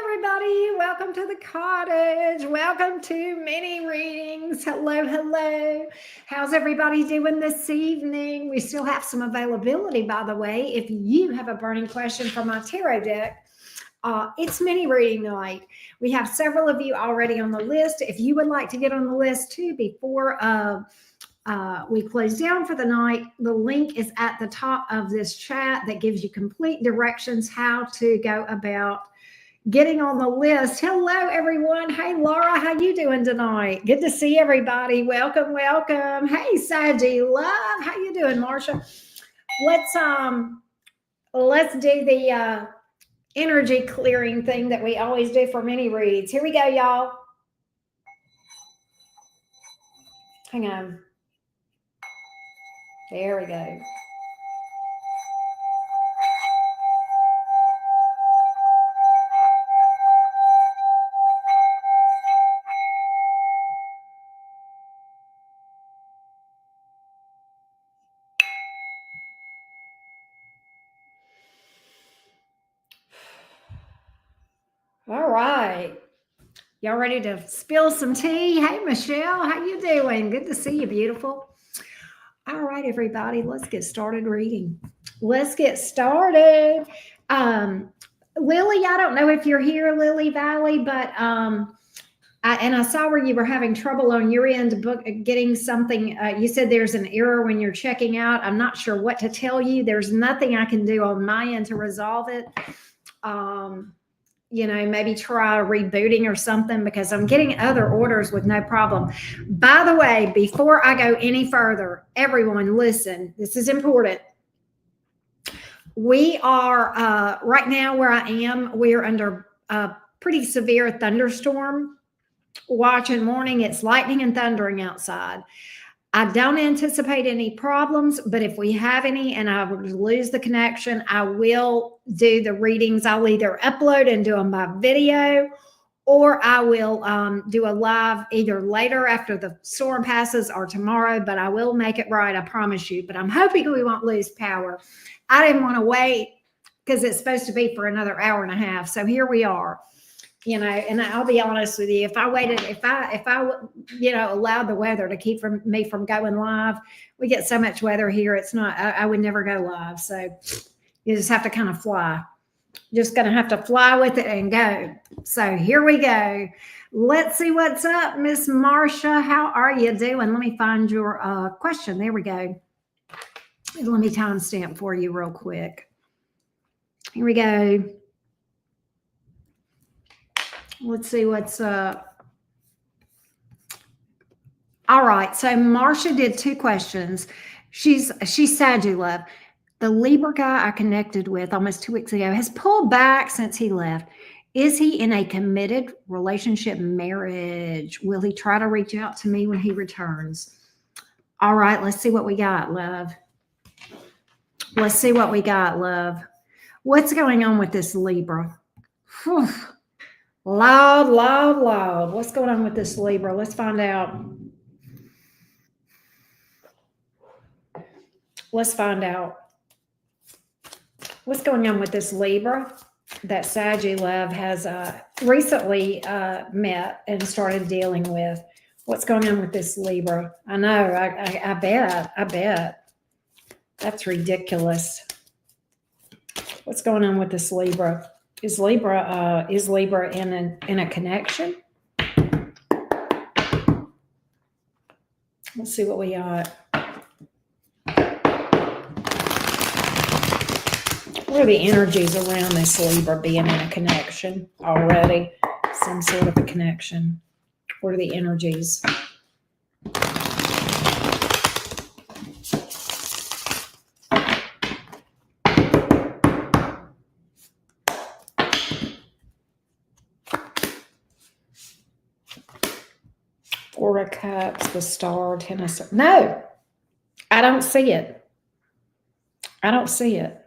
everybody. Welcome to the cottage. Welcome to mini readings. Hello, hello. How's everybody doing this evening? We still have some availability, by the way. If you have a burning question for my tarot deck, it's mini reading night. We have several of you already on the list. If you would like to get on the list too before we close down for the night, the link is at the top of this chat that gives you complete directions how to go about getting on the list. Hello, everyone. Hey, Laura, how you doing tonight? Good to see everybody. Welcome, welcome. Hey, Saji Love, how you doing, Marsha? Let's do the energy clearing thing that we always do for mini reads. Here we go, y'all. Hang on. There we go. All right. Y'all ready to spill some tea? Hey, Michelle, how you doing? Good to see you, beautiful. All right, everybody, let's get started reading. Let's get started. Lily, I don't know if you're here, Lily Valley, but I saw where you were having trouble on your end getting something. You said there's an error when you're checking out. I'm not sure what to tell you. There's nothing I can do on my end to resolve it. Maybe try rebooting or something, because I'm getting other orders with no problem. By the way, before I go any further, everyone listen, this is important. We are right now where I am, we're under a pretty severe thunderstorm watch and warning. It's lightning and thundering outside. I don't anticipate any problems, but if we have any and I would lose the connection, I will do the readings. I'll either upload and do them by video, or I will do a live either later after the storm passes or tomorrow, but I will make it right, I promise you. But I'm hoping we won't lose power. I didn't want to wait because it's supposed to be for another hour and a half. So here we are. And I'll be honest with you, if I waited, if I allowed the weather to keep me from going live, we get so much weather here. It's not, I would never go live. So you just have to kind of fly. Just going to have to fly with it and go. So here we go. Let's see what's up, Miss Marsha. How are you doing? Let me find your question. There we go. Let me timestamp for you real quick. Here we go. Let's see what's up. All right. So Marsha did two questions. She's Sadu Love. The Libra guy I connected with almost 2 weeks ago has pulled back since he left. Is he in a committed relationship marriage? Will he try to reach out to me when he returns? All right. Let's see what we got, love. Let's see what we got, love. What's going on with this Libra? Whew. Loud. What's going on with this Libra? Let's find out. Let's find out. What's going on with this Libra that Saji Love has recently met and started dealing with? What's going on with this Libra? I know. I bet. That's ridiculous. What's going on with this Libra? Is Libra in a connection? Let's see what we got. What are the energies around this Libra being in a connection already? Some sort of a connection. What are the energies? Four of Cups, the Star, Ten of Swords. No, I don't see it. I don't see it.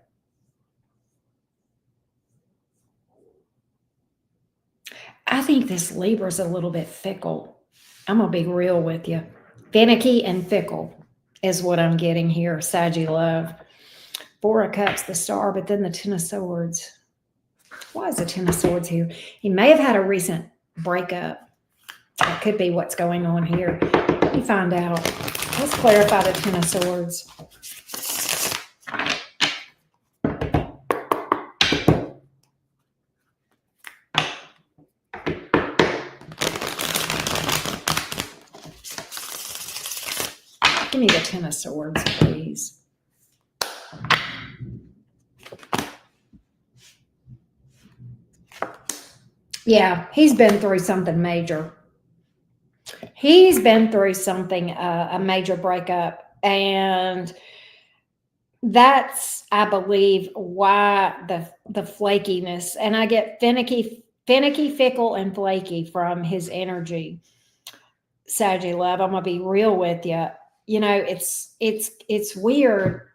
I think this Libra's a little bit fickle. I'm going to be real with you. Finicky and fickle is what I'm getting here, Saji Love. Four of Cups, the Star, but then the Ten of Swords. Why is the Ten of Swords here? He may have had a recent breakup. That could be what's going on here. Let me find out. Let's clarify the Ten of Swords. Give me the Ten of Swords, please. Yeah, he's been through something major. He's been through something, a major breakup. And that's, I believe, why the flakiness. And I get finicky, fickle, and flaky from his energy. Saggy love, I'm going to be real with you. You know, it's weird.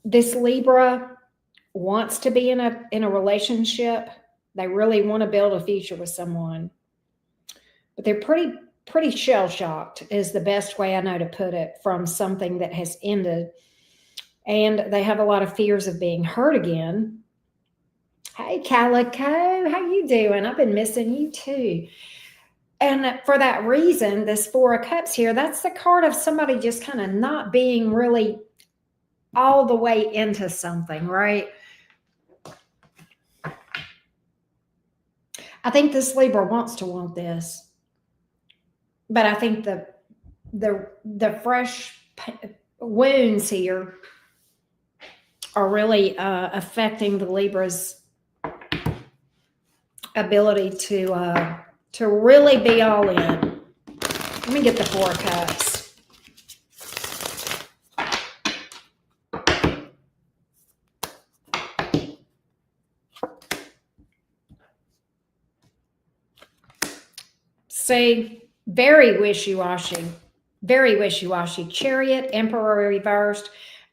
This Libra wants to be in a relationship. They really want to build a future with someone, but they're pretty shell-shocked is the best way I know to put it, from something that has ended, and they have a lot of fears of being hurt again. Hey, Calico, how you doing? I've been missing you too. And for that reason, this Four of Cups here, that's the card of somebody just kind of not being really all the way into something, right? I think this Libra wants to want this, but I think the fresh wounds here are really affecting the Libra's ability to really be all in. Let me get the Four of Cups. See, very wishy-washy. Very wishy-washy. Chariot, Emperor reversed,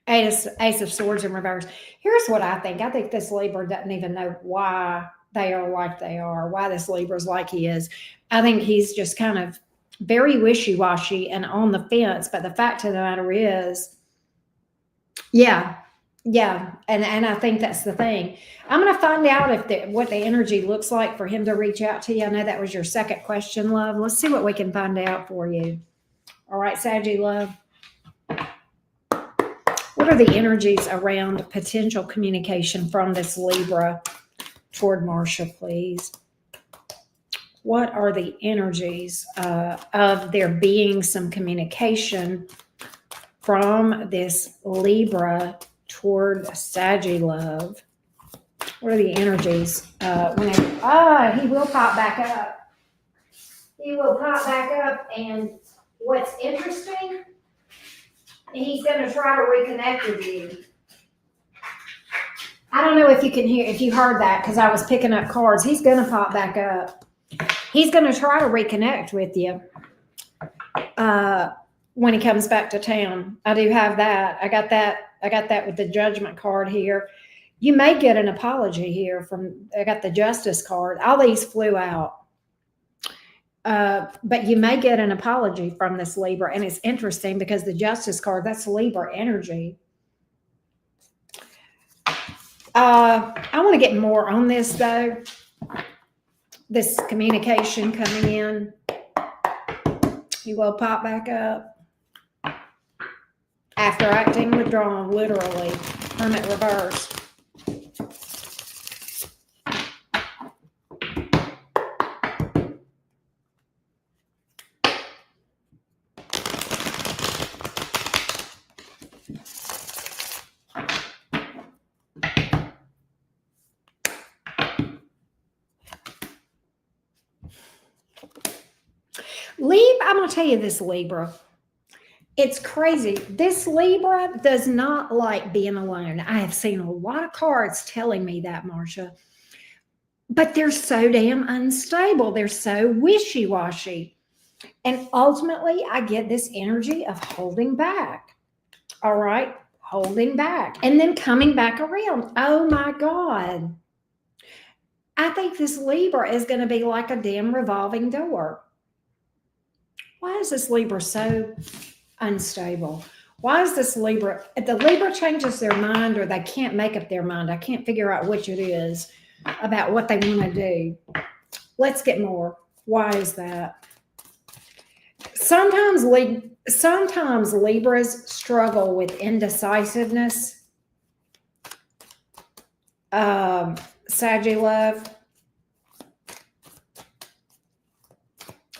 Ace of Swords in reverse. Here's what I think. I think this Libra doesn't even know why they are like they are, why this Libra is like he is. I think he's just kind of very wishy-washy and on the fence. But the fact of the matter is, yeah. And I think that's the thing. I'm going to find out what the energy looks like for him to reach out to you. I know that was your second question, love. Let's see what we can find out for you. All right, Saggy love. What are the energies around potential communication from this Libra toward Marsha, please? What are the energies of there being some communication from this Libra toward Saggy love? What are the energies? He will pop back up. He will pop back up. And what's interesting, he's going to try to reconnect with you. I don't know if you heard that, because I was picking up cards. He's going to pop back up. He's going to try to reconnect with you when he comes back to town. I do have that. I got that with the Judgment card here. You may get an apology here I got the Justice card. All these flew out. But you may get an apology from this Libra. And it's interesting because the Justice card, that's Libra energy. I want to get more on this, though. This communication coming in. You will pop back up. After acting withdrawn, literally. Hermit reverse. I'm going to tell you this, Libra. It's crazy. This Libra does not like being alone. I have seen a lot of cards telling me that, Marsha. But they're so damn unstable. They're so wishy-washy. And ultimately, I get this energy of holding back. All right? Holding back. And then coming back around. Oh, my God. I think this Libra is going to be like a damn revolving door. Why is this Libra so unstable? Why is this Libra? If the Libra changes their mind or they can't make up their mind, I can't figure out which it is. about what they want to do. Let's get more. Why is that? Sometimes Libras struggle with indecisiveness. Saggy love.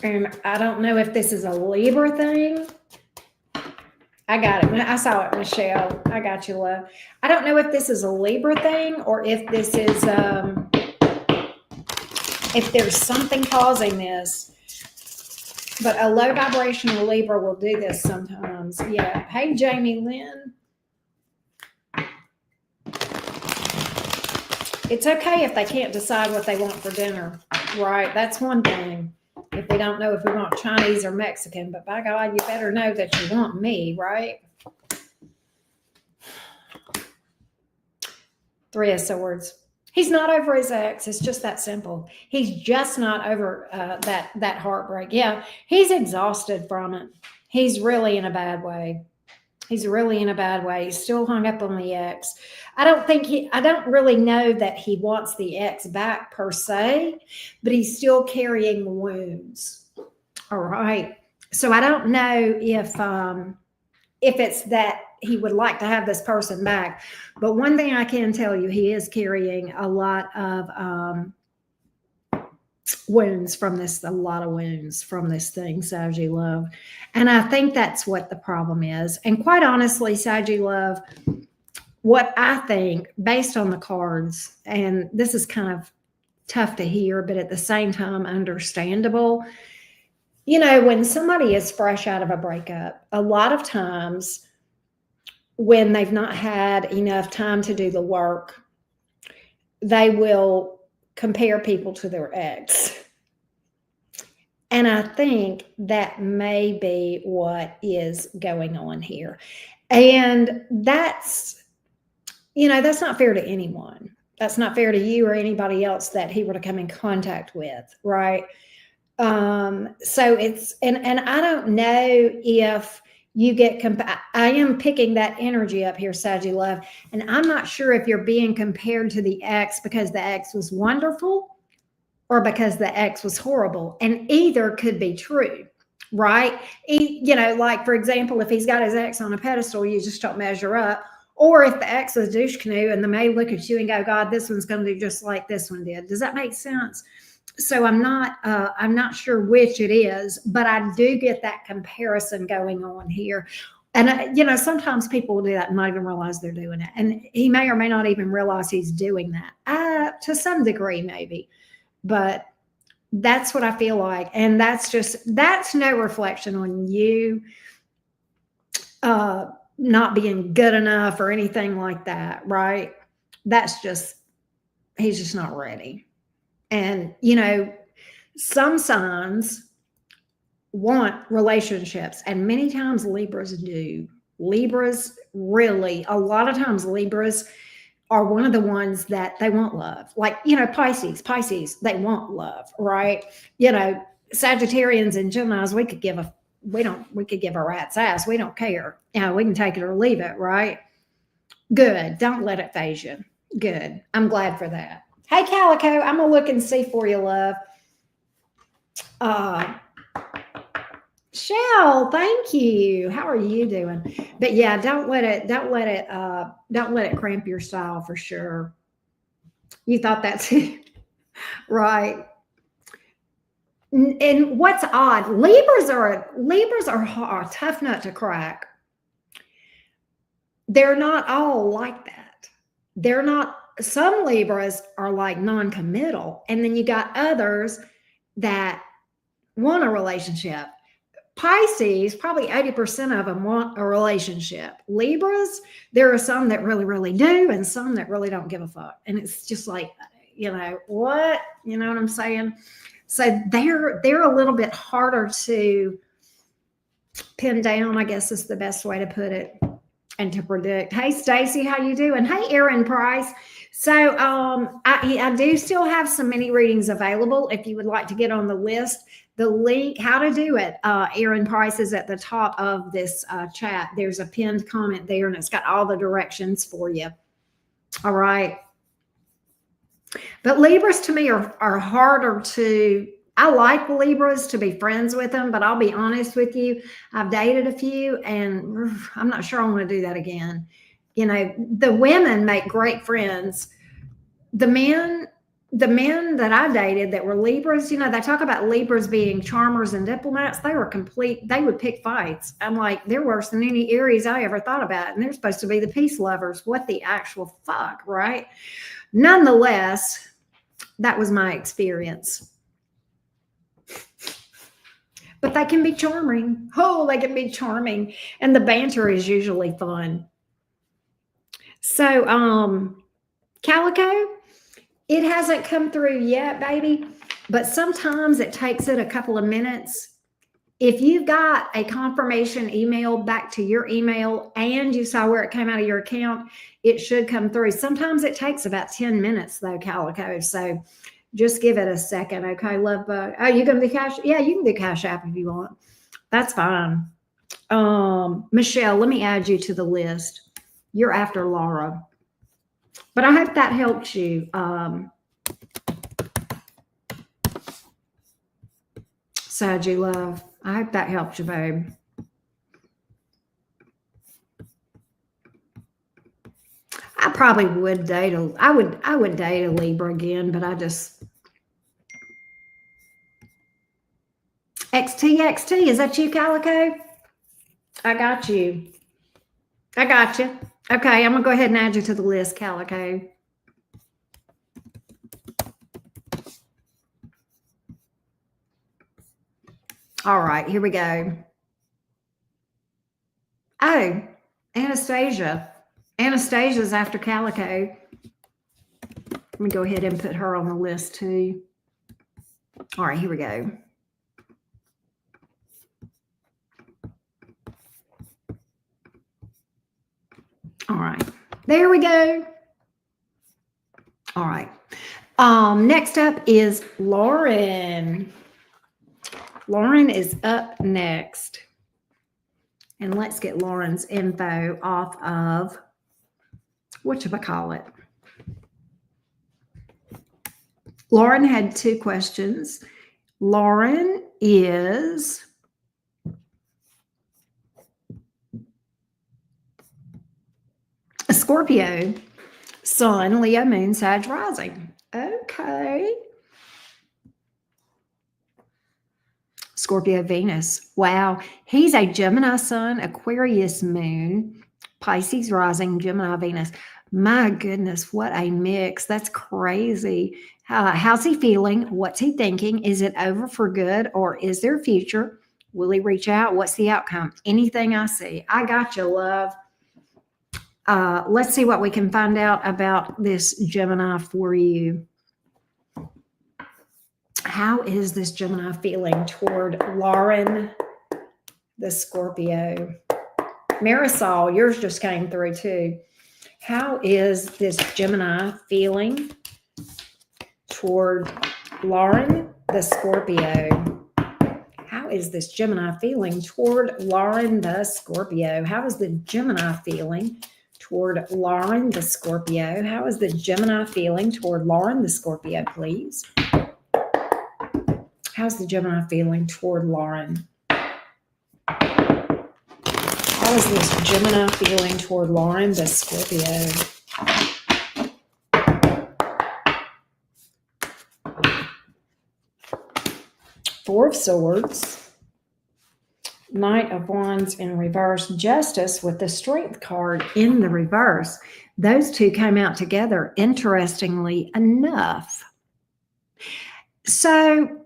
And I don't know if this is a Libra thing. I got it. I saw it, Michelle. I got you, love. I don't know if this is a Libra thing or if this is, if there's something causing this. But a low vibrational Libra will do this sometimes. Yeah. Hey, Jamie Lynn. It's okay if they can't decide what they want for dinner, right? That's one thing. If we don't know if we want Chinese or Mexican, but by God, you better know that you want me, right? Three of Swords. He's not over his ex. It's just that simple. He's just not over that heartbreak. Yeah, he's exhausted from it. He's really in a bad way. He's really in a bad way. He's still hung up on the ex. I don't really know that he wants the ex back per se, but he's still carrying wounds. All right. So I don't know if it's that he would like to have this person back. But one thing I can tell you, he is carrying a lot of wounds from this, a lot of wounds from this thing, Saggy Love. And I think that's what the problem is. And quite honestly, Saggy Love, what I think based on the cards, and this is kind of tough to hear, but at the same time understandable. You know, when somebody is fresh out of a breakup, a lot of times when they've not had enough time to do the work, they will compare people to their ex. And I think that may be what is going on here. And that's, you know, that's not fair to anyone. That's not fair to you or anybody else that he were to come in contact with, right? So it's, and I don't know if you get, I am picking that energy up here, Saggy Love, and I'm not sure if you're being compared to the ex because the ex was wonderful or because the ex was horrible. And either could be true, right? You know, like for example, if he's got his ex on a pedestal, you just don't measure up. Or if the ex is douche canoe and the may look at you and go, God, this one's going to do just like this one did. Does that make sense? So I'm not sure which it is, but I do get that comparison going on here. And, you know, sometimes people will do that and not even realize they're doing it. And he may or may not even realize he's doing that to some degree, maybe. But that's what I feel like. And that's no reflection on you not being good enough or anything like that, right? That's just, he's just not ready. And, you know, some signs want relationships, and many times Libras do. Libras really, a lot of times Libras are one of the ones that they want love. Like, you know, Pisces, they want love, right? You know, Sagittarians and Geminis, we could give a rat's ass. We don't care. You know, we can take it or leave it, right? Good. Don't let it phase you. Good. I'm glad for that. Hey, Calico, I'm going to look and see for you, love. Shell, thank you. How are you doing? But yeah, don't let it cramp your style for sure. You thought that too, right? And what's odd, Libras are a tough nut to crack. They're not all like that. They're not. Some Libras are like non-committal, and then you got others that want a relationship. Pisces, probably 80% of them want a relationship. Libras, there are some that really, really do, and some that really don't give a fuck. And it's just like, you know, what? You know what I'm saying? So they're a little bit harder to pin down, I guess is the best way to put it, and to predict. Hey, Stacy, how you doing? Hey, Erin Price. So I do still have some mini readings available if you would like to get on the list. The link, how to do it, Erin Price, is at the top of this chat. There's a pinned comment there, and it's got all the directions for you. All right. But Libras to me are harder to, I like Libras to be friends with them, but I'll be honest with you. I've dated a few and I'm not sure I want to do that again. You know, the women make great friends. The men, the men that I dated that were Libras, you know, they talk about Libras being charmers and diplomats. They were complete, they would pick fights. I'm like, they're worse than any Aries I ever thought about. And they're supposed to be the peace lovers. What the actual fuck, right? Nonetheless, that was my experience. But they can be charming. Oh, they can be charming. And the banter is usually fun. So, Calico, it hasn't come through yet, baby, but sometimes it takes it a couple of minutes. If you've got a confirmation email back to your email and you saw where it came out of your account, it should come through. Sometimes it takes about 10 minutes though, Calico. So just give it a second. Okay, love bug. Oh, you gonna do cash? Yeah, you can do Cash App if you want. That's fine. Michelle, let me add you to the list. You're after Laura. But I hope that helps you. Saji love. I hope that helps you, babe. I probably would date a I would date a Libra again, but I just XTXT, is that you, Calico? I got you. I got you. Okay, I'm gonna go ahead and add you to the list, Calico. All right, here we go. Oh, Anastasia. Anastasia's after Calico. Let me go ahead and put her on the list too. All right, here we go. All right, there we go. All right. Next up is Lauren. Lauren is up next. And let's get Lauren's info off of, whatchamacallit. Lauren had 2 questions. Lauren is a Scorpio, Sun, Leo, Moon, Sag, Rising. Okay. Scorpio, Venus. Wow. He's a Gemini Sun, Aquarius Moon, Pisces Rising, Gemini, Venus. My goodness, what a mix. That's crazy. How's he feeling? What's he thinking? Is it over for good or is there a future? Will he reach out? What's the outcome? Anything I see. I got you, love. Let's see what we can find out about this Gemini for you. How is this Gemini feeling toward Lauren, the Scorpio? Marisol, yours just came through too. How is this Gemini feeling toward Lauren, the Scorpio? How is this Gemini feeling toward Lauren, the Scorpio? How is the Gemini feeling toward Lauren, the Scorpio? How is the Gemini feeling toward Lauren, the Scorpio, please? How's the Gemini feeling toward Lauren? How is this Gemini feeling toward Lauren, the Scorpio? Four of Swords, Knight of Wands in reverse, Justice with the Strength card in the reverse. Those two came out together, interestingly enough. So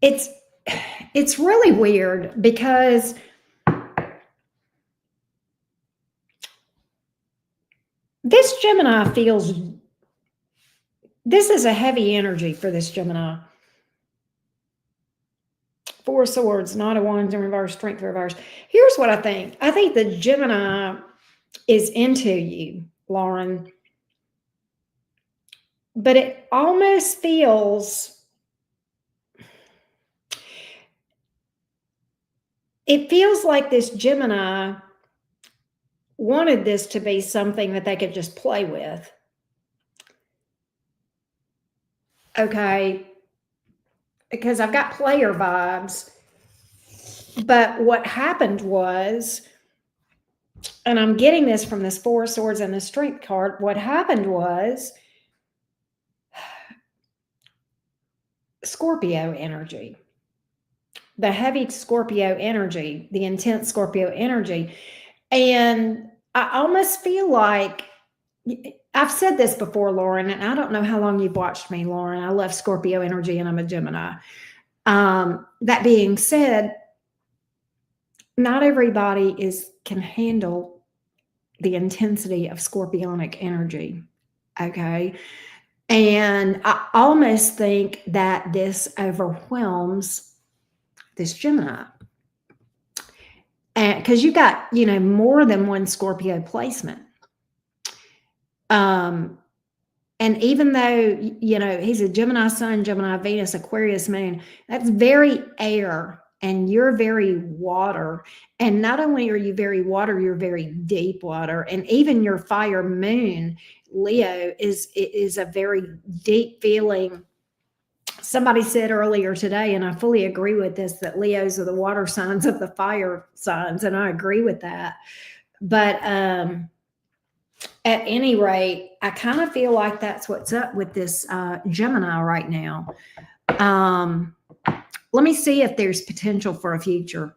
it's really weird because this Gemini feels, this is a heavy energy for this Gemini. Four of Swords, Knight of Wands in reverse, Strength reverse. Here's what I think. I think the Gemini is into you, Lauren. But it almost feels, it feels like this Gemini wanted this to be something that they could just play with. Okay. Because I've got player vibes. But what happened was, and I'm getting this from this Four of Swords and the Strength card, what happened was Scorpio energy, the heavy Scorpio energy, the intense Scorpio energy. And I almost feel like I've said this before, Lauren, and I don't know how long you've watched me, Lauren. I love Scorpio energy and I'm a Gemini. That being said, not everybody can handle the intensity of scorpionic energy. Okay. And I almost think that this overwhelms this Gemini. And because you got, more than one Scorpio placement. And even though, he's a Gemini sun, Gemini Venus, Aquarius moon, that's very air. And you're very water. And not only are you very water, you're very deep water. And even your fire moon, Leo, is a very deep feeling. Somebody said earlier today, and I fully agree with this, that Leos are the water signs of the fire signs. And I agree with that. But at any rate, I kind of feel like that's what's up with this Gemini right now. Let me see if there's potential for a future,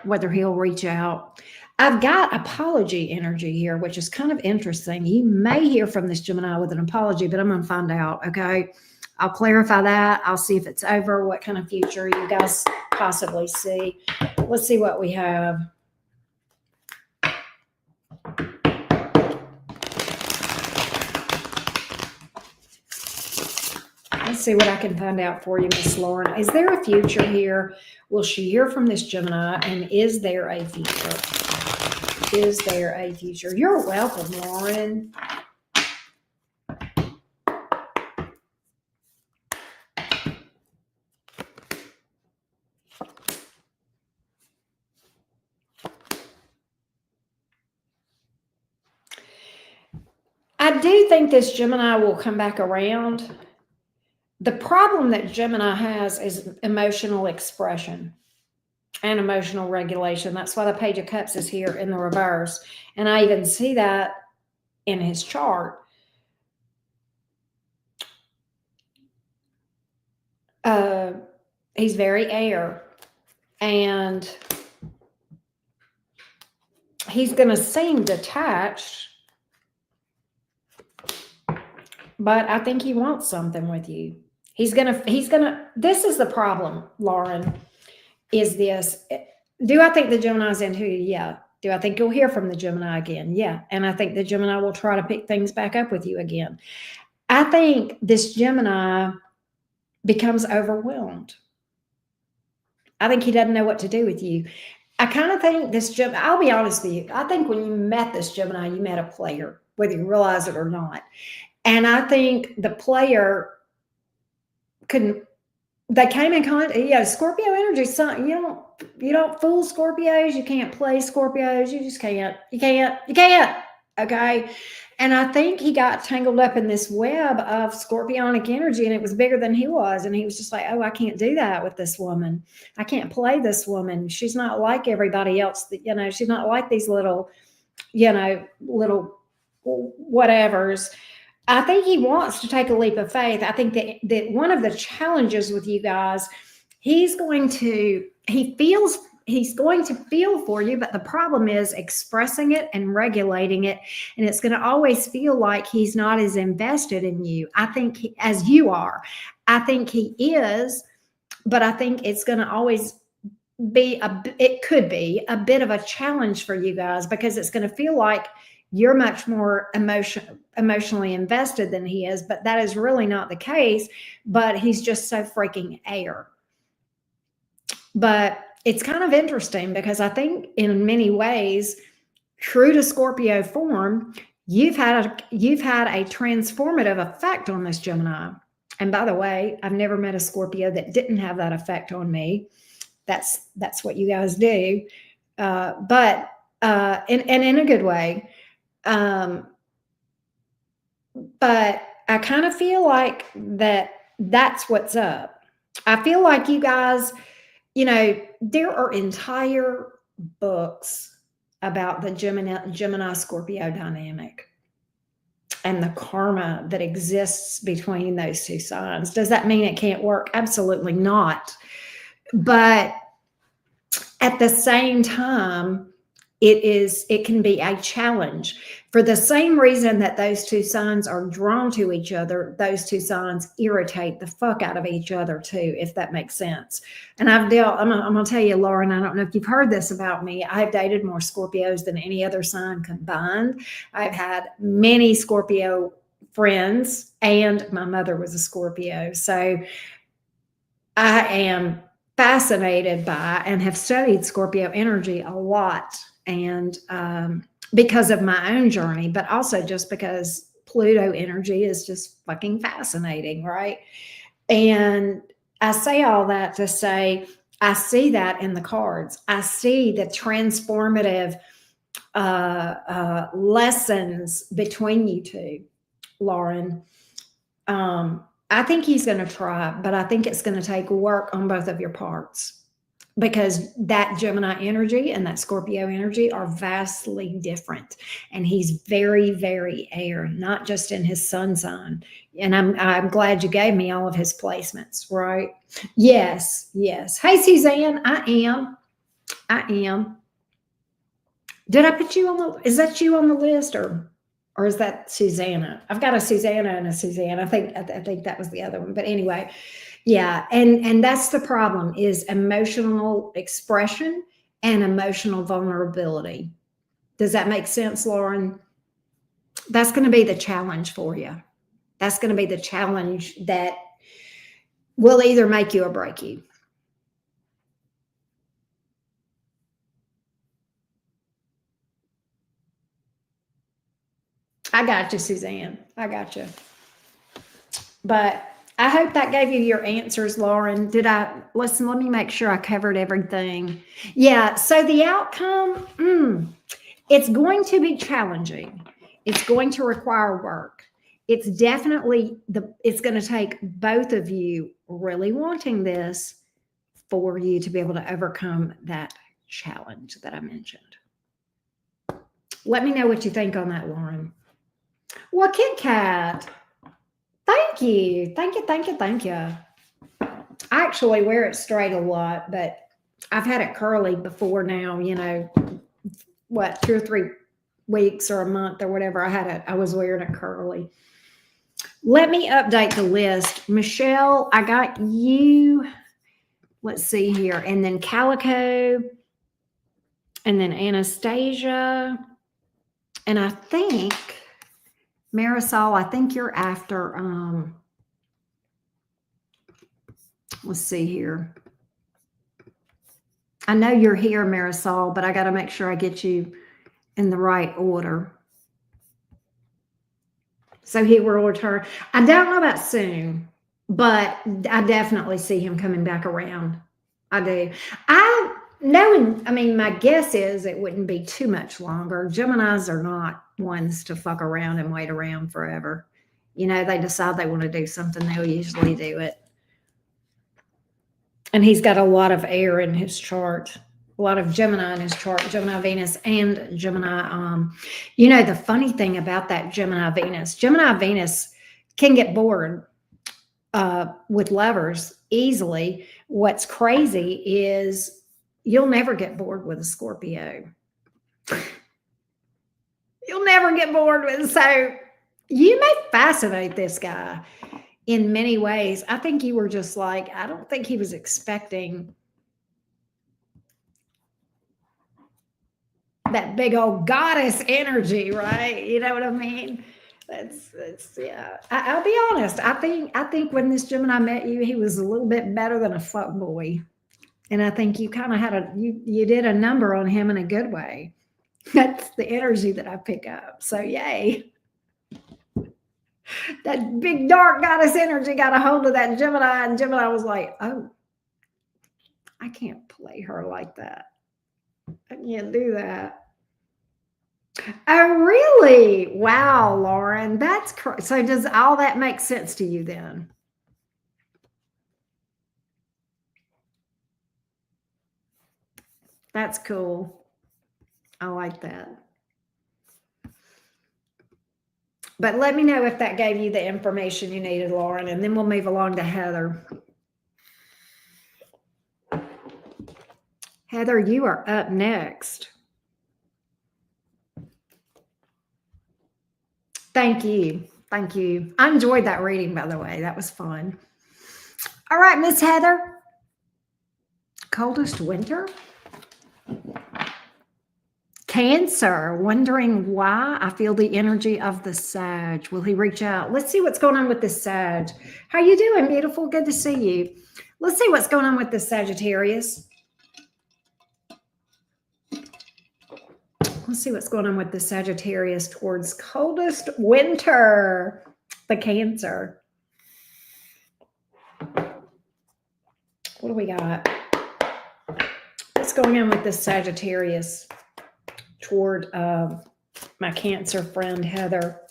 whether he'll reach out. I've got apology energy here, which is kind of interesting. You may hear from this Gemini with an apology, but I'm going to find out. Okay. I'll clarify that. I'll see if it's over, what kind of future you guys possibly see. Let's see what we have. Let's see what I can find out for you, Miss Lauren. Is there a future here? Will she hear from this Gemini? And is there a future? Is there a future? You're welcome, Lauren. I do think this Gemini will come back around. The problem that Gemini has is emotional expression and emotional regulation. That's why the Page of Cups is here in the reverse. And I even see that in his chart. He's very air. And he's going to seem detached. But I think he wants something with you. This is the problem, Lauren, is this. Do I think the Gemini's into you? Yeah. Do I think you'll hear from the Gemini again? Yeah. And I think the Gemini will try to pick things back up with you again. I think this Gemini becomes overwhelmed. I think he doesn't know what to do with you. I kind of think this Gemini, I'll be honest with you. I think when you met this Gemini, you met a player, whether you realize it or not. And I think the player they came in contact, Scorpio energy, you don't fool Scorpios, you can't play Scorpios, you just can't, you can't, okay? And I think he got tangled up in this web of scorpionic energy, and it was bigger than he was. And he was just like, oh, I can't do that with this woman. I can't play this woman. She's not like everybody else. She's not like these little whatevers. I think he wants to take a leap of faith. I think that one of the challenges with you guys, he's going to feel for you, but the problem is expressing it and regulating it. And it's going to always feel like he's not as invested in you. I think as you are, I think he is, but I think it's going to always it could be a bit of a challenge for you guys, because it's going to feel like you're much more emotionally invested than he is, but that is really not the case. But he's just so freaking air. But it's kind of interesting, because I think in many ways, true to Scorpio form, you've had a transformative effect on this Gemini. And by the way, I've never met a Scorpio that didn't have that effect on me. That's what you guys do. But in a good way. But I kind of feel like that's what's up. I feel like you guys, there are entire books about the Gemini Scorpio dynamic and the karma that exists between those two signs. Does that mean it can't work? Absolutely not. But at the same time, it can be a challenge for the same reason that those two signs are drawn to each other. Those two signs irritate the fuck out of each other too, if that makes sense. And I'm gonna tell you, Lauren, I don't know if you've heard this about me. I've dated more Scorpios than any other sign combined. I've had many Scorpio friends, and my mother was a Scorpio. So I am fascinated by and have studied Scorpio energy a lot. And because of my own journey, but also just because Pluto energy is just fucking fascinating, right? And I say all that to say, I see that in the cards. I see the transformative lessons between you two, Lauren. I think he's going to try, but I think it's going to take work on both of your parts, because that Gemini energy and that Scorpio energy are vastly different. And he's very, very air, not just in his sun sign. And I'm glad you gave me all of his placements, right? Yes, yes. Hey, Suzanne, I am. Did I put you on is that you on the list, or is that Susanna? I've got a Susanna and a Suzanne. I think that was the other one. But anyway, yeah, and that's the problem, is emotional expression and emotional vulnerability. Does that make sense, Lauren? That's going to be the challenge for you. That's going to be the challenge that will either make you or break you. I got you, Suzanne. I got you. But I hope that gave you your answers, Lauren. Let me make sure I covered everything. Yeah, so the outcome, it's going to be challenging. It's going to require work. It's definitely it's going to take both of you really wanting this for you to be able to overcome that challenge that I mentioned. Let me know what you think on that, Lauren. Well, Kit Kat, thank you. Thank you, thank you, thank you. I actually wear it straight a lot, but I've had it curly before now, 2 or 3 weeks or a month or whatever. I was wearing it curly. Let me update the list. Michelle, I got you. Let's see here. And then Calico, and then Anastasia. And I think Marisol, I think you're after, let's see here. I know you're here, Marisol, but I got to make sure I get you in the right order. So he will return. I don't know about soon, but I definitely see him coming back around. I do. My guess is it wouldn't be too much longer. Geminis are not ones to fuck around and wait around forever. They decide they want to do something, they'll usually do it. And he's got a lot of air in his chart, a lot of Gemini in his chart, Gemini Venus and Gemini. The funny thing about that Gemini Venus can get bored with lovers easily. What's crazy is you'll never get bored with a Scorpio. You'll never get bored with. So you may fascinate this guy in many ways. I think you were just like, I don't think he was expecting that big old goddess energy, right? You know what I mean? That's yeah. I'll be honest. I think when this Gemini met you, he was a little bit better than a fuck boy. And I think you kind of had you did a number on him in a good way. That's the energy that I pick up. So yay. That big dark goddess energy got a hold of that Gemini, and Gemini was like, oh, I can't play her like that. I can't do that. Oh, really? Wow, Lauren, so does all that make sense to you then? That's cool. I like that. But let me know if that gave you the information you needed, Lauren, and then we'll move along to Heather. Heather, you are up next. Thank you. Thank you. I enjoyed that reading, by the way. That was fun. All right, Miss Heather. Coldest winter? Cancer, wondering why I feel the energy of the Sag. Will he reach out? Let's see what's going on with the Sag. How you doing, beautiful? Good to see you. Let's see what's going on with the Sagittarius. Let's see what's going on with the Sagittarius towards coldest winter, the Cancer. What do we got? What's going on with the Sagittarius toward my Cancer friend, Heather?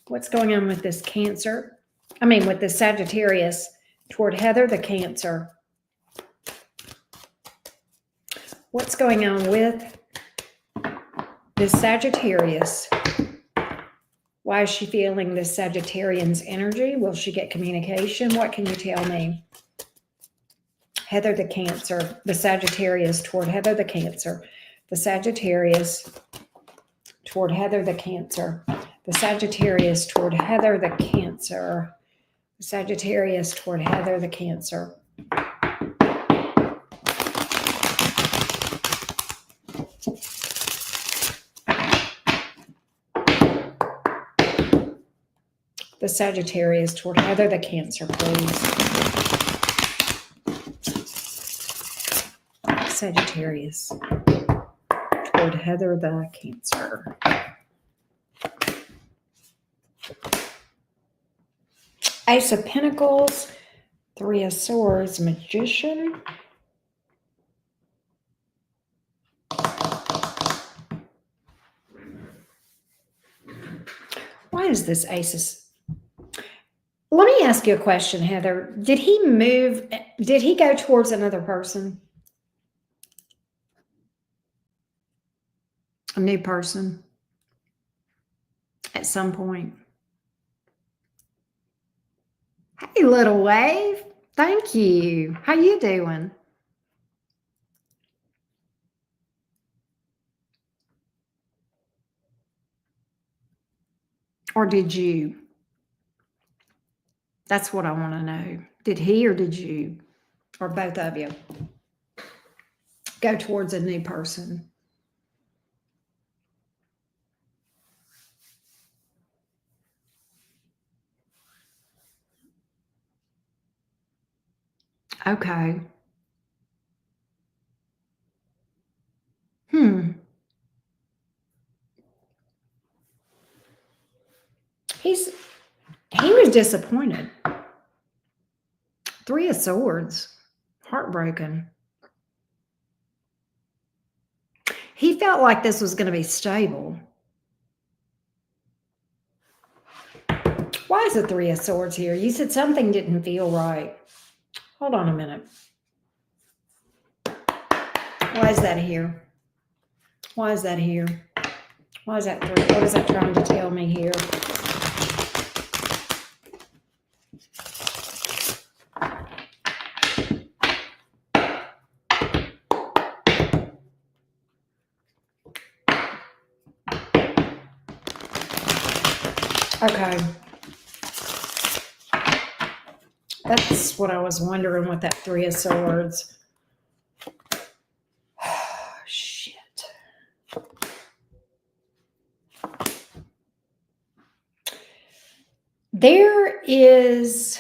What's going on with this Cancer? With the Sagittarius toward Heather, the Cancer. What's going on with this Sagittarius? Why is she feeling this Sagittarian's energy? Will she get communication? What can you tell me? Heather, the Cancer, the Sagittarius toward Heather, the Cancer, the Sagittarius toward Heather, the Cancer, the Sagittarius toward Heather, the Cancer, the Sagittarius toward Heather, the Cancer. The Sagittarius toward Heather, the Cancer, please. Sagittarius toward Heather, the Cancer. Ace of Pentacles, Three of Swords, Magician. Why is this Ace? Let me ask you a question, Heather. Did he move? Did he go towards another person? A new person? At some point? Hey, little wave. Thank you. How you doing? Or did you? That's what I want to know. Did he or did you? Or both of you go towards a new person? Okay. He was disappointed. Three of Swords. Heartbroken. He felt like this was going to be stable. Why is the Three of Swords here? You said something didn't feel right. Hold on a minute. Why is that here? Why is that here? Why is that three? What is that trying to tell me here? Okay. That's what I was wondering with that Three of Swords. Shit. There is...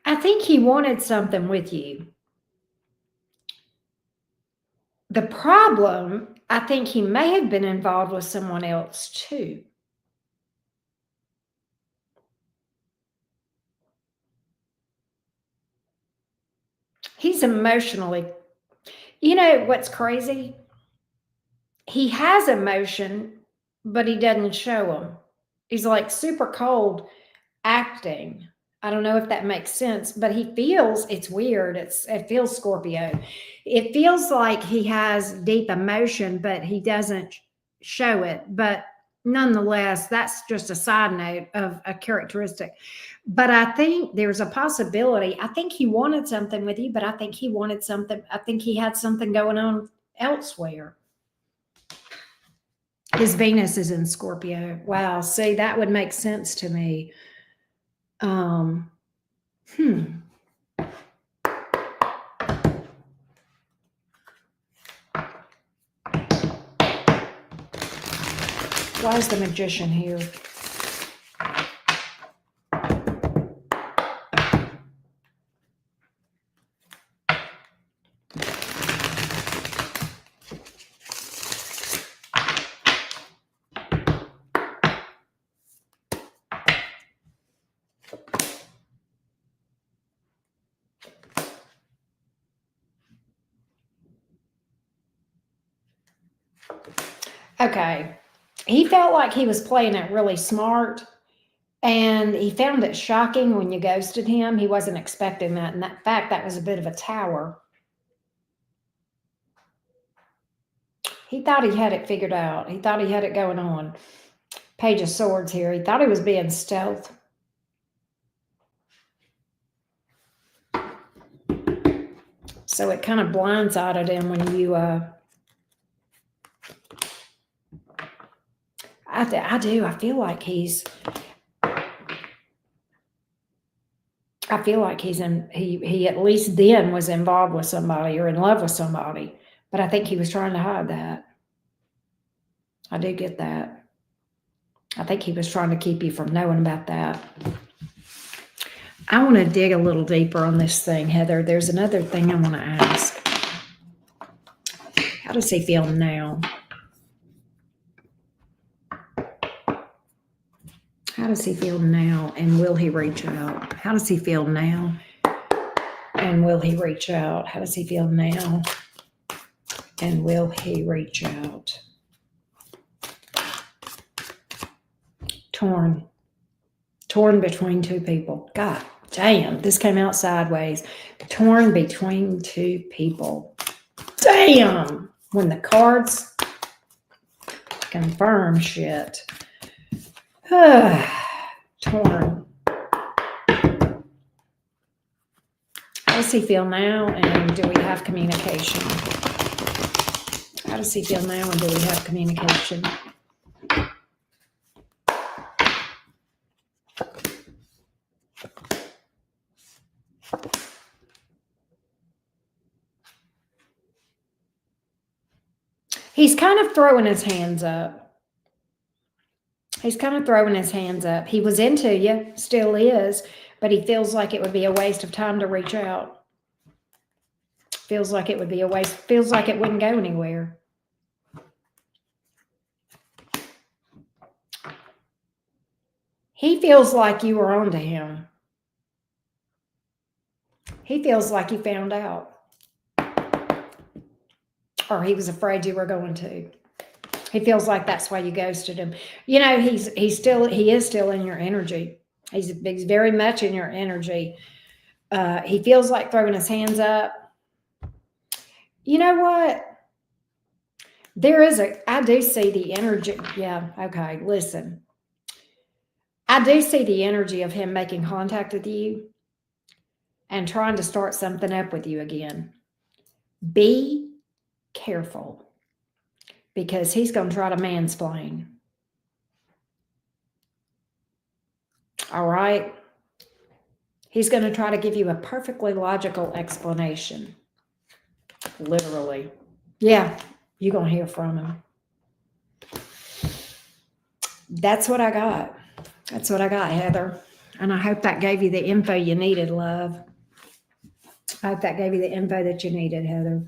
I think he wanted something with you. The problem, I think he may have been involved with someone else too. He's emotionally, you know what's crazy? He has emotion, but he doesn't show them. He's like super cold acting. I don't know if that makes sense, but he feels it's weird. It feels Scorpio. It feels like he has deep emotion, but he doesn't show it. But nonetheless, that's just a side note of a characteristic. But I think there's a possibility. I think he wanted something with you, but I think he wanted something. I think he had something going on elsewhere. His Venus is in Scorpio. Wow. See, that would make sense to me. Um, hmm. Why is the Magician here? Okay. He felt like he was playing it really smart, and he found it shocking when you ghosted him. He wasn't expecting that. And that fact, that was a bit of a tower. He thought he had it figured out. He thought he had it going on. Page of Swords here. He thought he was being stealth. So it kind of blindsided him when you I do. I feel like he's he at least then was involved with somebody or in love with somebody. But I think he was trying to hide that. I do get that. I think he was trying to keep you from knowing about that. I want to dig a little deeper on this thing, Heather. There's another thing I want to ask. How does he feel now? How does he feel now, and will he reach out? How does he feel now, and will he reach out? How does he feel now, and will he reach out? Torn between two people. God damn, this came out sideways. Torn between two people. Damn, when the cards confirm shit. Torn. How does he feel now, and do we have communication? How does he feel now, and do we have communication? He's kind of throwing his hands up. He was into you, still is, but he feels like it would be a waste of time to reach out. Feels like it would be a waste. Feels like it wouldn't go anywhere. He feels like you were onto him. He feels like you found out. Or he was afraid you were going to. He feels like that's why you ghosted him. You know, he is still in your energy. He's very much in your energy. He feels like throwing his hands up. You know what? I do see the energy. Yeah, okay, listen. I do see the energy of him making contact with you and trying to start something up with you again. Be careful, because he's going to try to mansplain. All right? He's going to try to give you a perfectly logical explanation. Literally. Yeah, you're going to hear from him. That's what I got. That's what I got, Heather. And I hope that gave you the info you needed, love. I hope that gave you the info that you needed, Heather.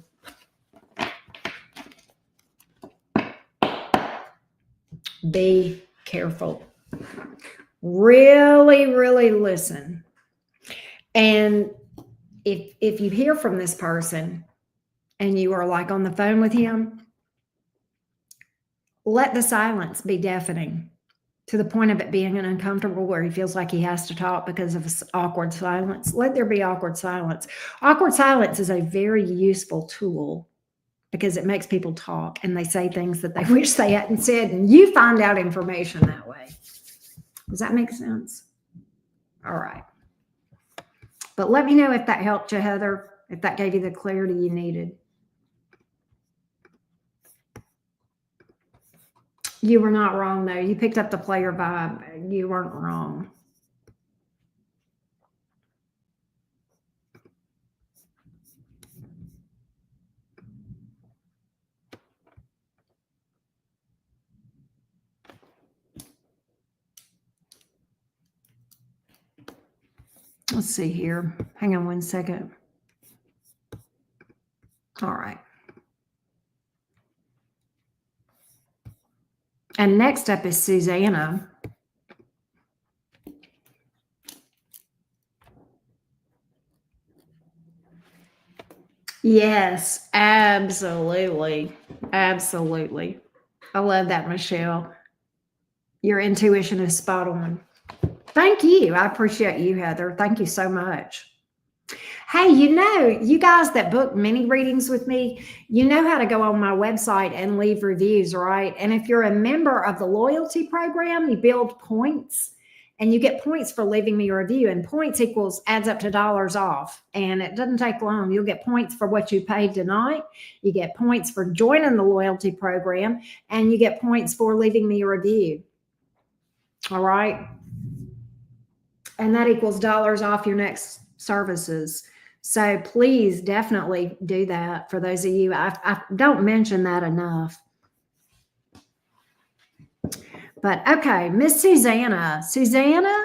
Be careful. Really, really listen. And if you hear from this person and you are like on the phone with him, let the silence be deafening to the point of it being uncomfortable where he feels like he has to talk because of awkward silence. Let there be awkward silence. Awkward silence is a very useful tool because it makes people talk and they say things that they wish they hadn't said, and you find out information that way. Does that make sense? All right. But let me know if that helped you, Heather, if that gave you the clarity you needed. You were not wrong, though. You picked up the player vibe. You weren't wrong. Let's see here. Hang on one second. All right. And next up is Susanna. Yes, absolutely. Absolutely. I love that, Michelle. Your intuition is spot on. Thank you. I appreciate you, Heather. Thank you so much. Hey, you guys that book mini readings with me, you know how to go on my website and leave reviews, right? And if you're a member of the loyalty program, you build points and you get points for leaving me a review, and points adds up to dollars off. And it doesn't take long. You'll get points for what you paid tonight. You get points for joining the loyalty program, and you get points for leaving me a review. All right. And that equals dollars off your next services. So please definitely do that for those of you. I don't mention that enough. But okay, Miss Susanna. Susanna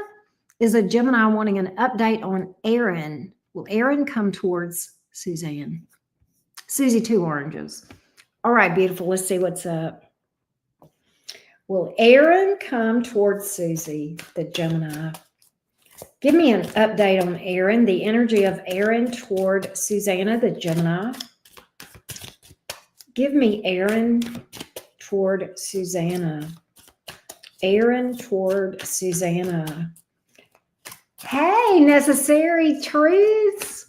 is a Gemini wanting an update on Aaron. Will Aaron come towards Suzanne? Susie, 2 oranges. All right, beautiful. Let's see what's up. Will Aaron come towards Susie, the Gemini? Give me an update on Aaron, the energy of Aaron toward Susanna, the Gemini. Give me Aaron toward Susanna. Aaron toward Susanna. Hey, Necessary Truths.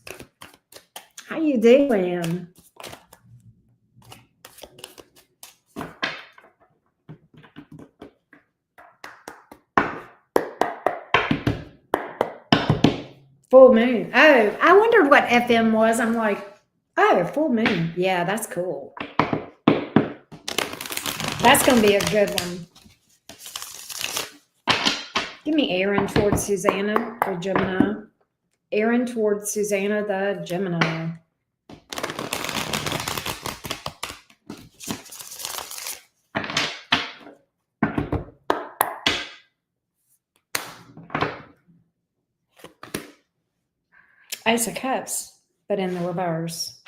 How you doing? Full moon. Oh, I wondered what FM was. I'm like, oh, full moon. Yeah, that's cool. That's going to be a good one. Give me Aaron towards Susanna, the Gemini. Aaron towards Susanna, the Gemini. Ace of Cups, but in the reverse.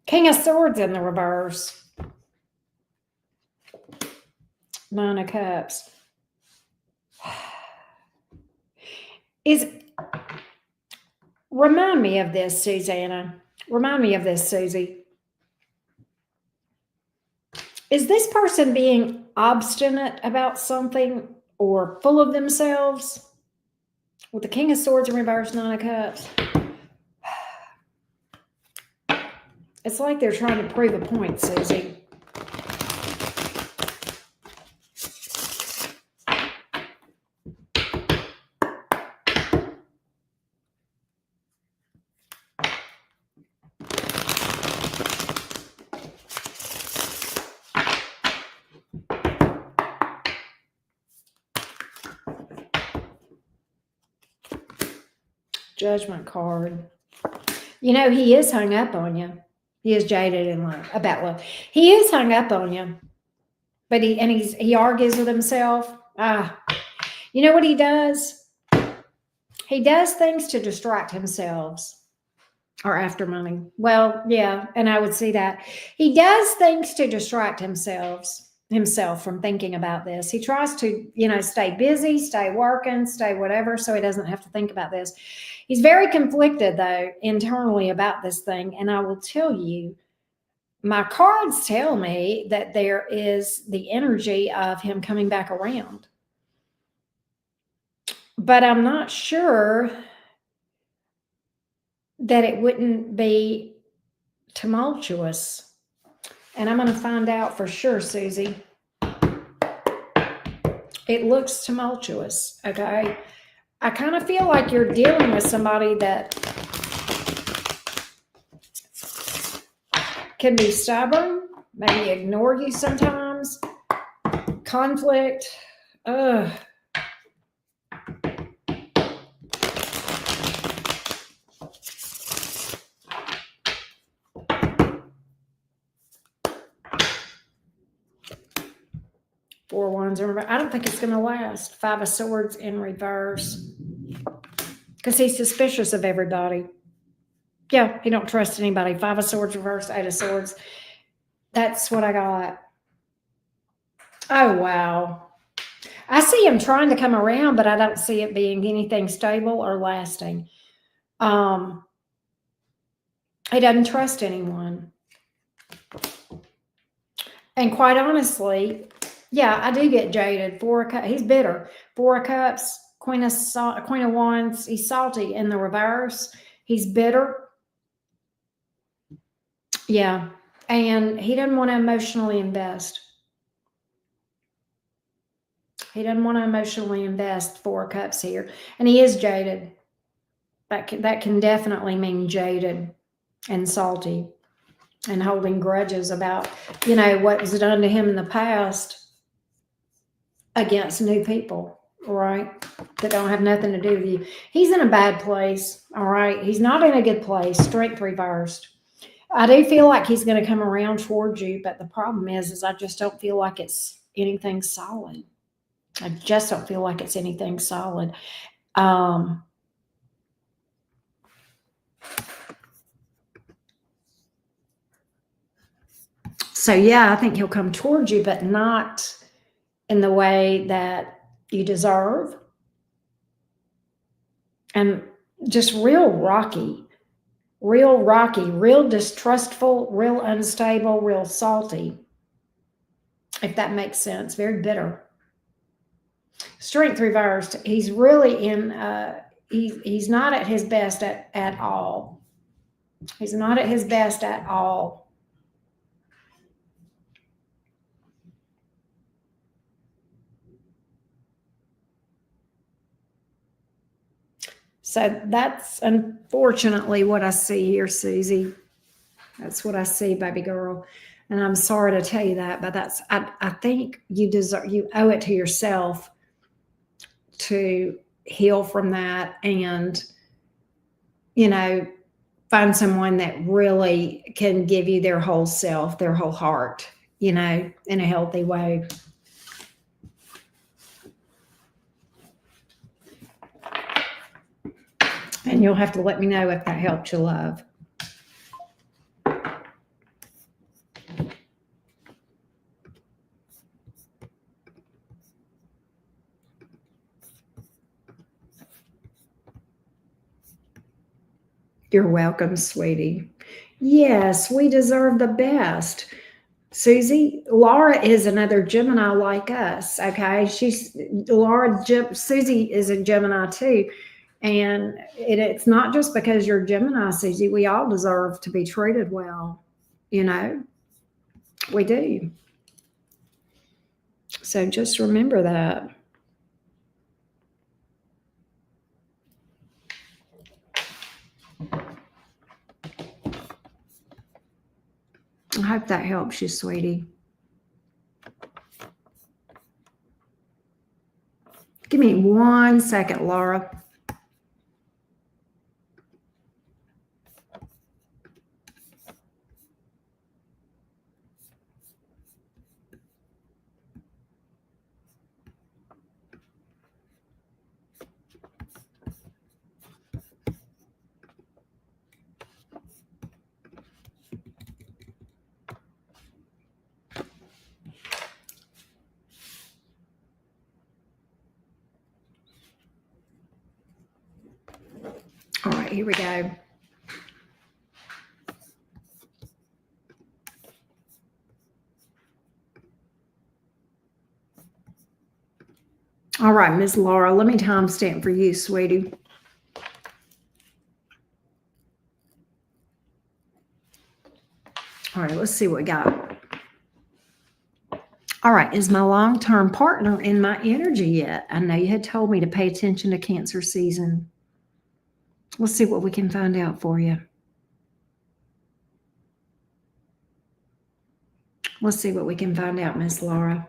King of Swords in the reverse. 9 of Cups. Remind me of this, Susanna. Remind me of this, Susie. Is this person being obstinate about something or full of themselves? With the King of Swords in reverse, 9 of Cups. It's like they're trying to prove a point, Susie. Judgment card. You know, he is hung up on you. He is jaded in love, about love. He is hung up on you. But he argues with himself. You know what he does? He does things to distract himself or after money. Well, yeah, and I would see that. He does things to distract himself. himself from thinking about this. He tries to, stay busy, stay working, stay whatever, so he doesn't have to think about this. He's very conflicted, though, internally about this thing. And I will tell you, my cards tell me that there is the energy of him coming back around. But I'm not sure that it wouldn't be tumultuous. And I'm going to find out for sure, Susie. It looks tumultuous, okay? I kind of feel like you're dealing with somebody that can be stubborn, maybe ignore you sometimes, conflict. Ugh. Four Wands in reverse. I don't think it's going to last. Five of Swords in reverse. Because he's suspicious of everybody. Yeah, he don't trust anybody. Five of Swords reverse, Eight of Swords. That's what I got. Oh, wow. I see him trying to come around, but I don't see it being anything stable or lasting. He doesn't trust anyone. And quite honestly, yeah, I do get jaded. Four of Cups. He's bitter. Four of Cups, Queen of Wands. He's salty in the reverse. He's bitter. Yeah. And he doesn't want to emotionally invest. He doesn't want to emotionally invest. Four of Cups here. And he is jaded. That can definitely mean jaded and salty and holding grudges about, what was done to him in the past against new people, right? That don't have nothing to do with you. He's in a bad place, all right? He's not in a good place. Strength reversed. I do feel like he's going to come around towards you, but the problem is I just don't feel like it's anything solid. I just don't feel like it's anything solid. So yeah, I think he'll come towards you, but not in the way that you deserve. And just real rocky, real distrustful, real unstable, real salty. If that makes sense. Very bitter. Strength reversed. He's really in, he's not at his best at all. He's not at his best at all. So that's unfortunately what I see here, Susie. That's what I see, baby girl. And I'm sorry to tell you that, but I think you owe it to yourself to heal from that and, find someone that really can give you their whole self, their whole heart, in a healthy way. And you'll have to let me know if that helped you, love. You're welcome, sweetie. Yes, we deserve the best. Susie, Laura is another Gemini like us. Okay. Susie is a Gemini too. And it's not just because you're Gemini, Susie. We all deserve to be treated well. We do. So just remember that. I hope that helps you, sweetie. Give me 1 second, Laura. here we go. All right, Ms. Laura, let me timestamp for you, sweetie. All right, let's see what we got. All right, is my long-term partner in my energy yet? I know you had told me to pay attention to Cancer season. Let's see what we can find out for you. Let's see what we can find out, Miss Laura.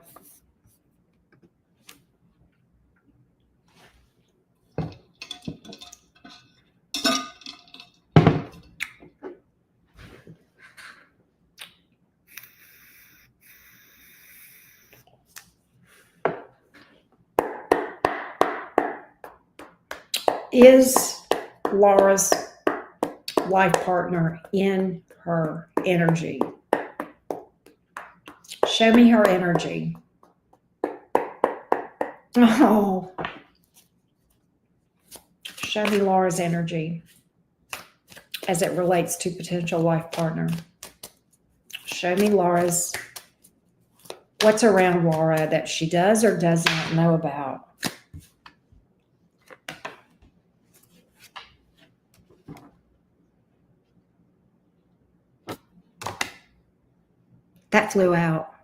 Is Laura's life partner in her energy? Show me her energy. Oh. Show me Laura's energy as it relates to potential life partner. Show me Laura's, what's around Laura that she does or does not know about. That flew out.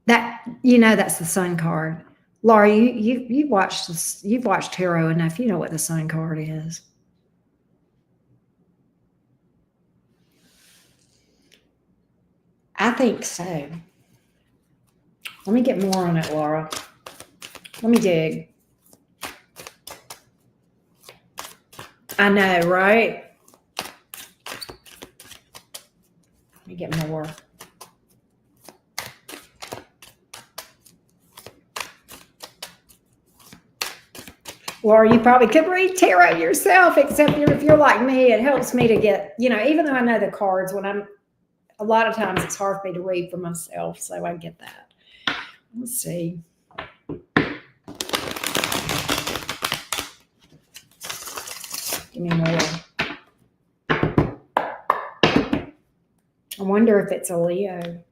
That, you know, that's the Sun card. Laura, you've watched this, you've watched tarot enough. You know what the Sun card is. I think so. Let me get more on it, Laura. Let me dig. I know, right? Let me get more. Laura, you probably could read tarot yourself, except if you're like me, it helps me to get, you know, even though I know the cards, when I'm, a lot of times it's hard for me to read for myself, so I get that. Let's see. Give me more. I wonder if it's a Leo.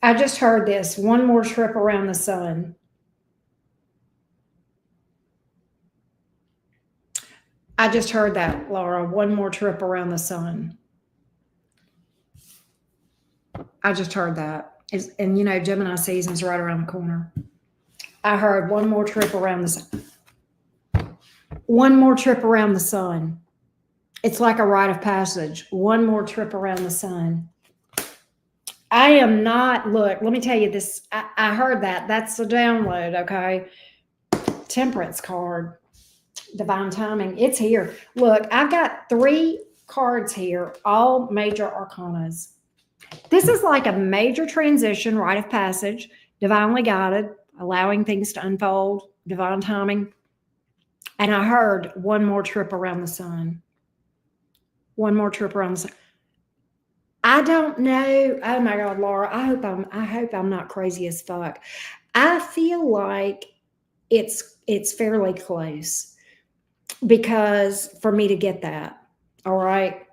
I just heard this. One more trip around the sun. I just heard that, Laura. One more trip around the sun. I just heard that. And you know, Gemini season's right around the corner. I heard one more trip around the sun. One more trip around the sun. It's like a rite of passage. One more trip around the sun. I am not, look, let me tell you this. I heard that. That's the download, okay? Temperance card. Divine timing. It's here. Look, I've got 3 cards here, all major arcanas. This is like a major transition, rite of passage, divinely guided, allowing things to unfold, divine timing. And I heard one more trip around the sun. One more trip around the sun. I don't know. Oh my God, Laura, I hope I'm not crazy as fuck. I feel like it's fairly close because for me to get that. All right.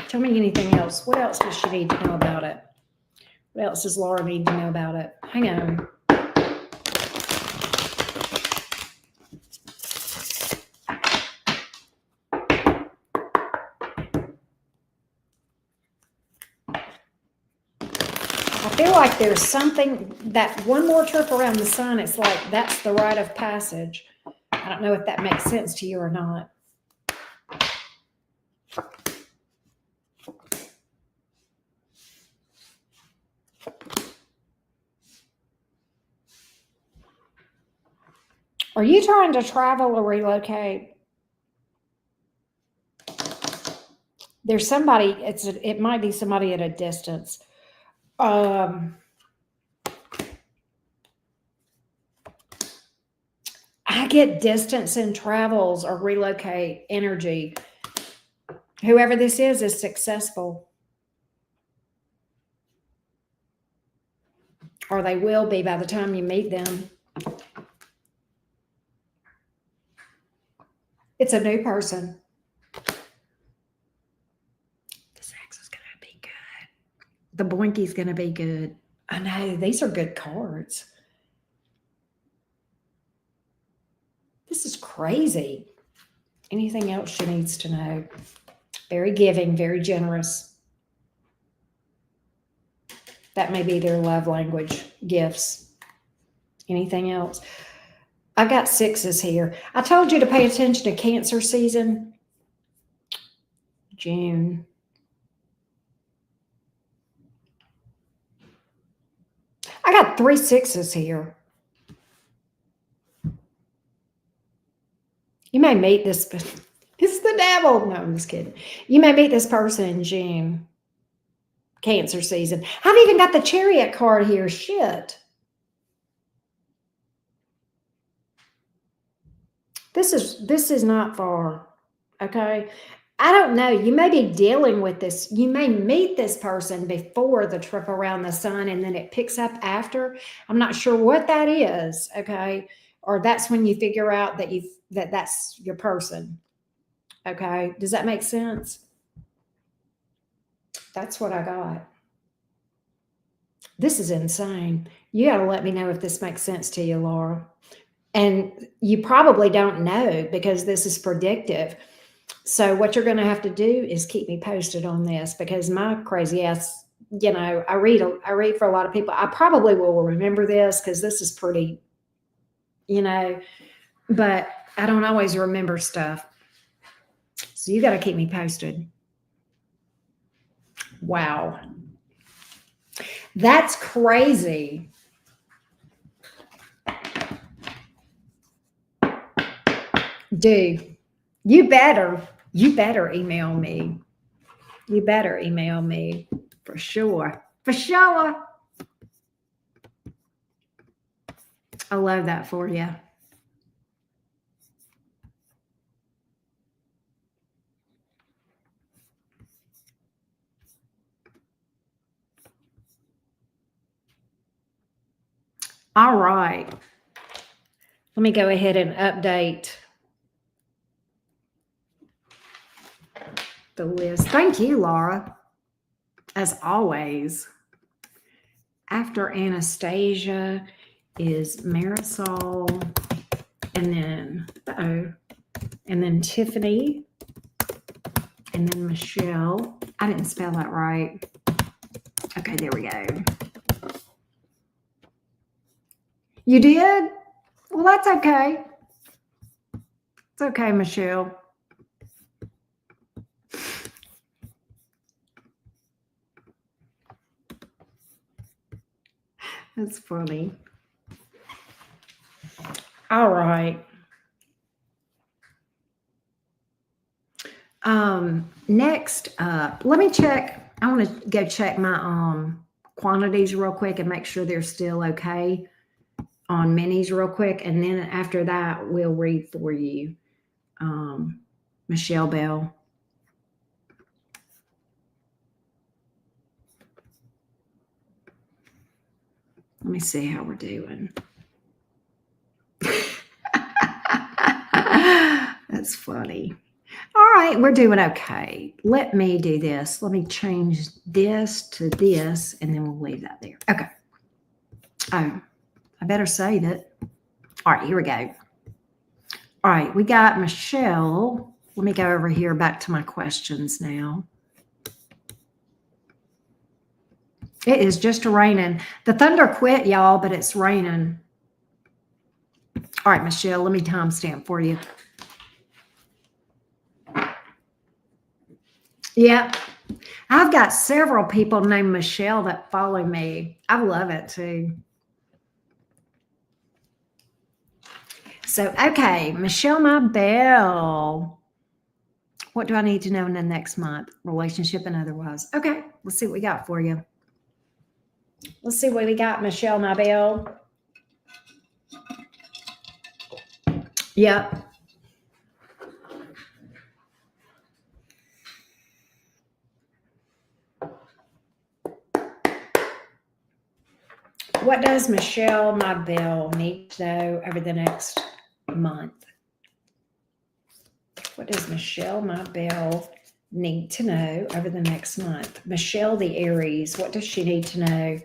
Tell me anything else. What else does she need to know about it? What else does Laura need to know about it? Hang on. I feel like there's something, that one more trip around the sun, it's like that's the rite of passage. I don't know if that makes sense to you or not. Are you trying to travel or relocate? There's somebody, it might be somebody at a distance. I get distance and travels or relocate energy. Whoever this is successful. Or they will be by the time you meet them. It's a new person. The sex is going to be good. The boinky's going to be good. I know. These are good cards. This is crazy. Anything else she needs to know? Very giving, very generous. That may be their love language, gifts. Anything else? I got sixes here. I told you to pay attention to Cancer season. June. I got 3 sixes here. You may meet this. It's the devil. No, I'm just kidding. You may meet this person in June. Cancer season. I've even got the Chariot card here. Shit. This is not far. Okay. I don't know. You may be dealing with this. You may meet this person before the trip around the sun and then it picks up after. I'm not sure what that is. Okay. Or that's when you figure out that that's your person. Okay. Does that make sense? That's what I got. This is insane. You got to let me know if this makes sense to you, Laura. And you probably don't know because this is predictive. So what you're going to have to do is keep me posted on this because my crazy ass, I read for a lot of people. I probably will remember this because this is pretty, but I don't always remember stuff. So you got to keep me posted. Wow. That's crazy. Dude, you better email me. You better email me for sure. For sure. I love that for you. All right. Let me go ahead and update the list. Thank you, Laura. As always. After Anastasia is Marisol, and then Tiffany, and then Michelle. I didn't spell that right. Okay, there we go. You did? Well, that's okay. It's okay, Michelle. That's funny. All right. Next up, let me check. I want to go check my quantities real quick and make sure they're still okay on minis real quick. And then after that, we'll read for you Michelle Bell. Let me see how we're doing. That's funny. All right, we're doing okay. Let me do this. Let me change this to this, and then we'll leave that there. Okay. Oh, I better save it. All right, here we go. All right, we got Michelle. Let me go over here back to my questions now. It is just raining. The thunder quit, y'all, but it's raining. All right, Michelle, let me timestamp for you. Yeah. I've got several people named Michelle that follow me. I love it too. So, okay, Michelle My Bell. What do I need to know in the next month? Relationship and otherwise. Okay, let's see what we got for you. Let's see what we got, Michelle My Bell. Yep. What does Michelle, my Belle, need to know over the next month? What does Michelle, my Belle, need to know over the next month? Michelle, the Aries, what does she need to know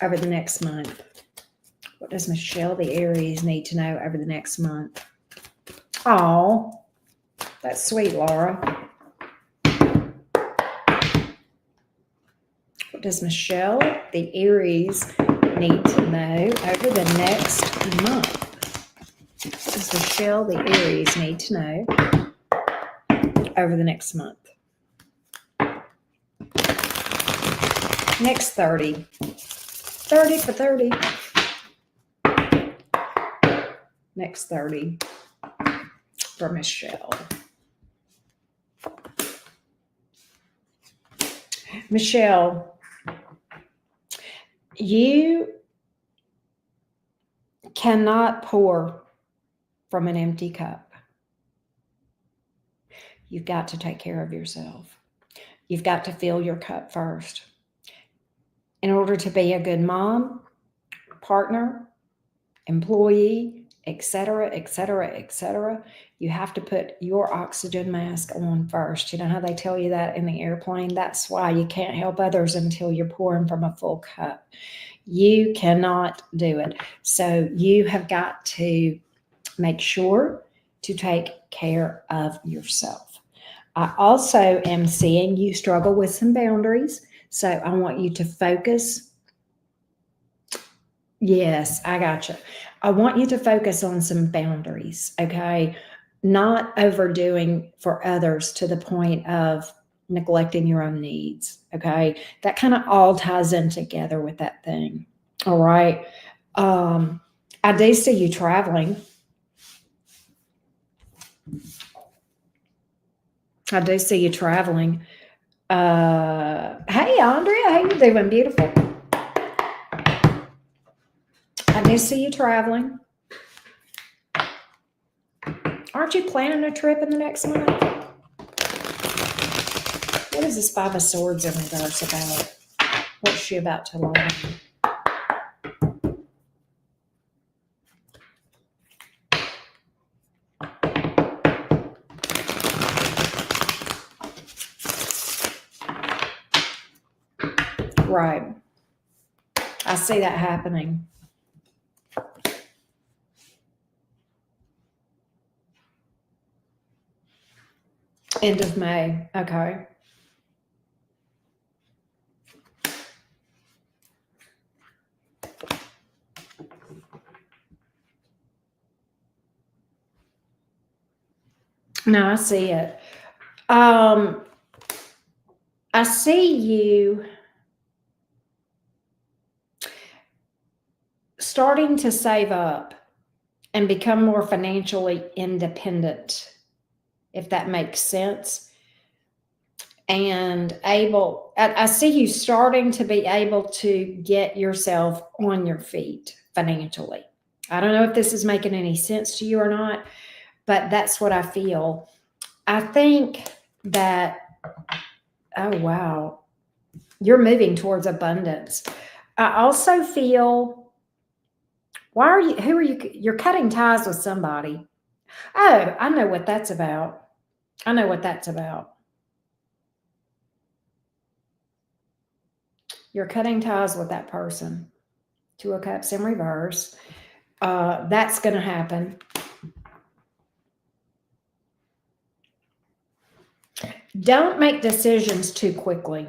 over the next month? What does Michelle, the Aries, need to know over the next month? Oh, that's sweet, Laura. What does Michelle, the Aries, need to know over the next month? What does Michelle, the Aries, need to know over the next month? Next 30. 30 for 30. Next 30 for Michelle. Michelle, you cannot pour from an empty cup. You've got to take care of yourself. You've got to fill your cup first. In order to be a good mom, partner, employee, etc., etc., etc., you have to put your oxygen mask on first. You know how they tell you that in the airplane? That's why you can't help others until you're pouring from a full cup. You cannot do it. So you have got to make sure to take care of yourself. I also am seeing you struggle with some boundaries. So I want you to focus. Yes, I gotcha. I want you to focus on some boundaries, okay? Not overdoing for others to the point of neglecting your own needs, okay? That kind of all ties in together with that thing, all right? I do see you traveling. I do see you traveling. Hey, Andrea, how you doing? Beautiful. I do see you traveling. Aren't you planning a trip in the next month? What is this Five of Swords in reverse about? What's she about to learn? Right. I see that happening. End of May. Okay. No, I see it. I see you starting to save up and become more financially independent, if that makes sense. And I see you starting to be able to get yourself on your feet financially. I don't know if this is making any sense to you or not, but that's what I feel. I think that, oh, wow, you're moving towards abundance. I also feel, you're cutting ties with somebody. Oh, I know what that's about. I know what that's about. You're cutting ties with that person. Two of Cups in reverse. That's going to happen. Don't make decisions too quickly.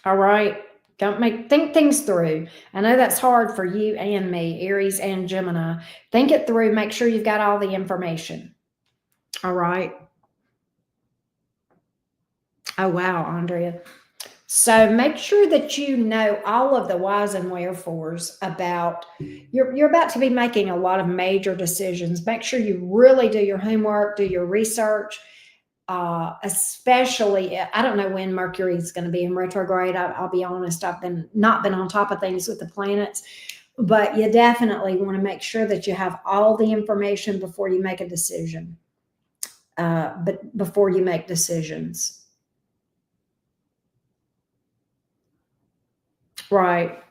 All right? Think things through. I know that's hard for you and me, Aries and Gemini. Think it through. Make sure you've got all the information. All right? Oh, wow, Andrea. So make sure that you know all of the whys and wherefores about, you're about to be making a lot of major decisions. Make sure you really do your homework, do your research, especially, I don't know when Mercury is going to be in retrograde. I'll be honest, I've not been on top of things with the planets, but you definitely want to make sure that you have all the information before you make a decision, but before you make decisions. Right.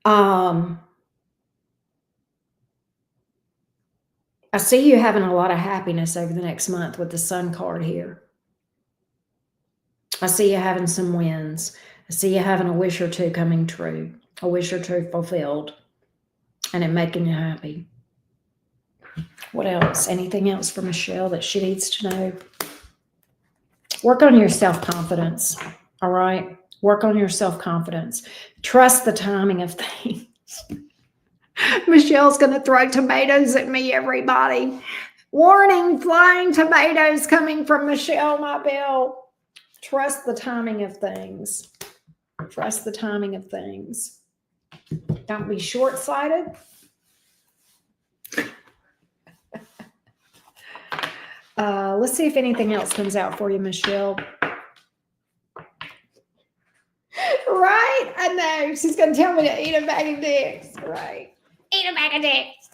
Um, I see you having a lot of happiness over the next month with the Sun card here. I see you having some wins. I see you having a wish or two coming true, a wish or two fulfilled, and it making you happy. What else? Anything else for Michelle that she needs to know? Work on your self-confidence. All right. Work on your self-confidence. Trust the timing of things. Michelle's going to throw tomatoes at me, everybody. Warning, flying tomatoes coming from Michelle, my bill. Trust the timing of things. Trust the timing of things. Don't be short-sighted. Let's see if anything else comes out for you, Michelle. Right? I know. She's going to tell me to eat a bag of dicks. Right. Eat a bag of dicks.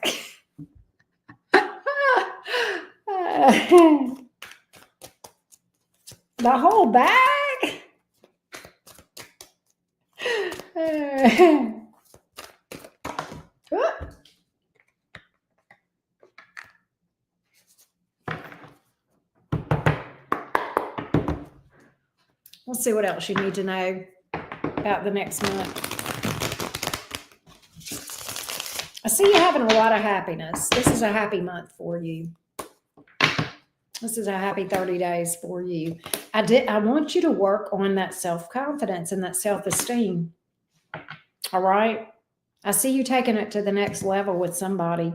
The whole bag? Let's see what else you need to know about the next month. I see you having a lot of happiness. This is a happy month for you. This is a happy 30 days for you. I want you to work on that self-confidence and that self-esteem. All right? I see you taking it to the next level with somebody.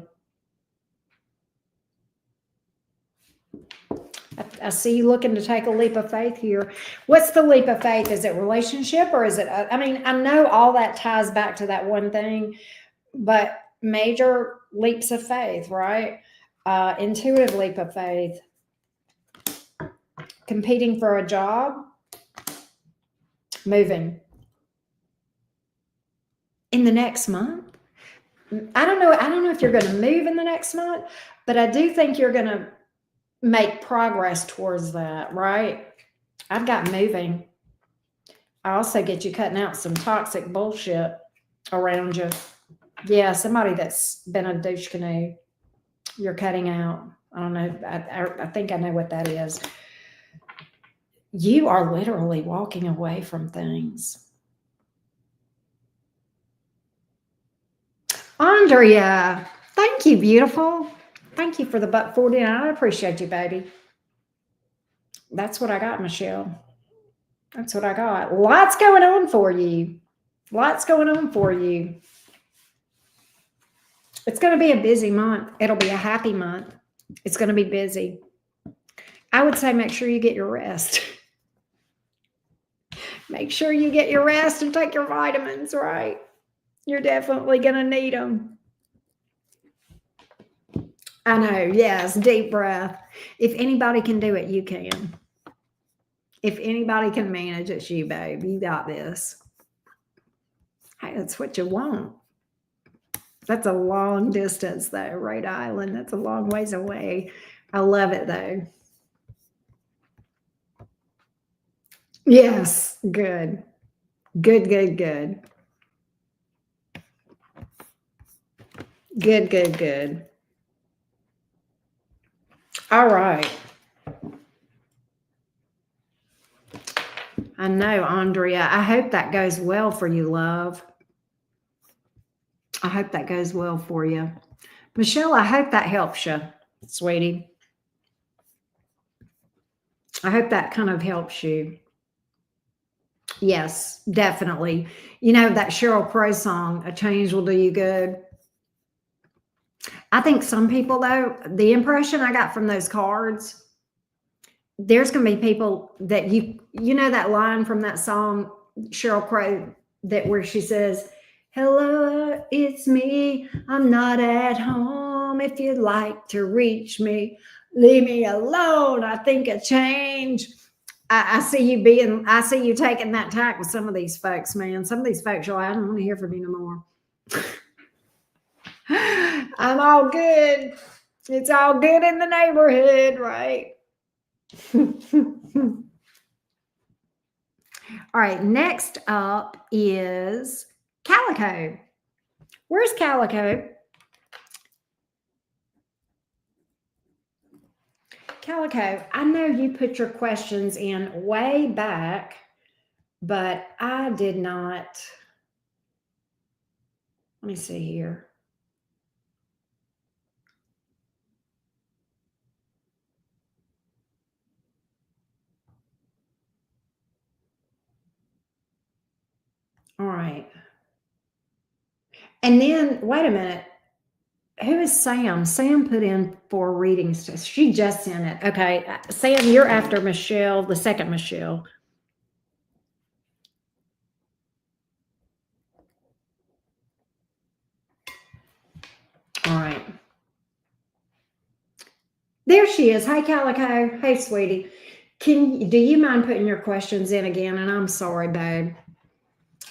I see you looking to take a leap of faith here. What's the leap of faith? Is it relationship or is it, I mean, I know all that ties back to that one thing, but major leaps of faith, right? Intuitive leap of faith. Competing for a job. Moving. In the next month. I don't know if you're going to move in the next month, but I do think you're going to make progress towards that, right? I've got moving. I also get you cutting out some toxic bullshit around you. Yeah, somebody that's been a douche canoe. You're cutting out. I don't know. I think I know what that is. You are literally walking away from things. Andrea, thank you, beautiful. Thank you for the $1.49. I appreciate you, baby. That's what I got, Michelle. That's what I got. Lots going on for you. Lots going on for you. It's going to be a busy month. It'll be a happy month. It's going to be busy. I would say make sure you get your rest. Make sure you get your rest and take your vitamins, right? You're definitely going to need them. I know. Yes. Deep breath. If anybody can do it, you can. If anybody can manage, it's you, babe. You got this. Hey, that's what you want. That's a long distance, though. Rhode Island. That's a long ways away. I love it, though. Yes. Good. Good, good, good. Good, good, good. All right. I know, Andrea. I hope that goes well for you, love. I hope that goes well for you. Michelle, I hope that helps you, sweetie. I hope that kind of helps you. Yes, definitely. You know, that Sheryl Crow song, A Change Will Do You Good. I think some people, though, the impression I got from those cards, there's going to be people that you know that line from that song, Sheryl Crow, that where she says, hello, it's me. I'm not at home. If you'd like to reach me, leave me alone. I think a change. I see you taking that tack with some of these folks, man. Some of these folks, I don't want to hear from you no more. I'm all good. It's all good in the neighborhood, right? All right, next up is Calico. Where's Calico? Calico, I know you put your questions in way back, but I did not. Let me see here. All right. And then, wait a minute. Who is Sam? Sam put in for readings. She just sent it. Okay. Sam, you're after Michelle, the second Michelle. All right. There she is. Hey, Calico. Hey, sweetie. Do you mind putting your questions in again? And I'm sorry, babe.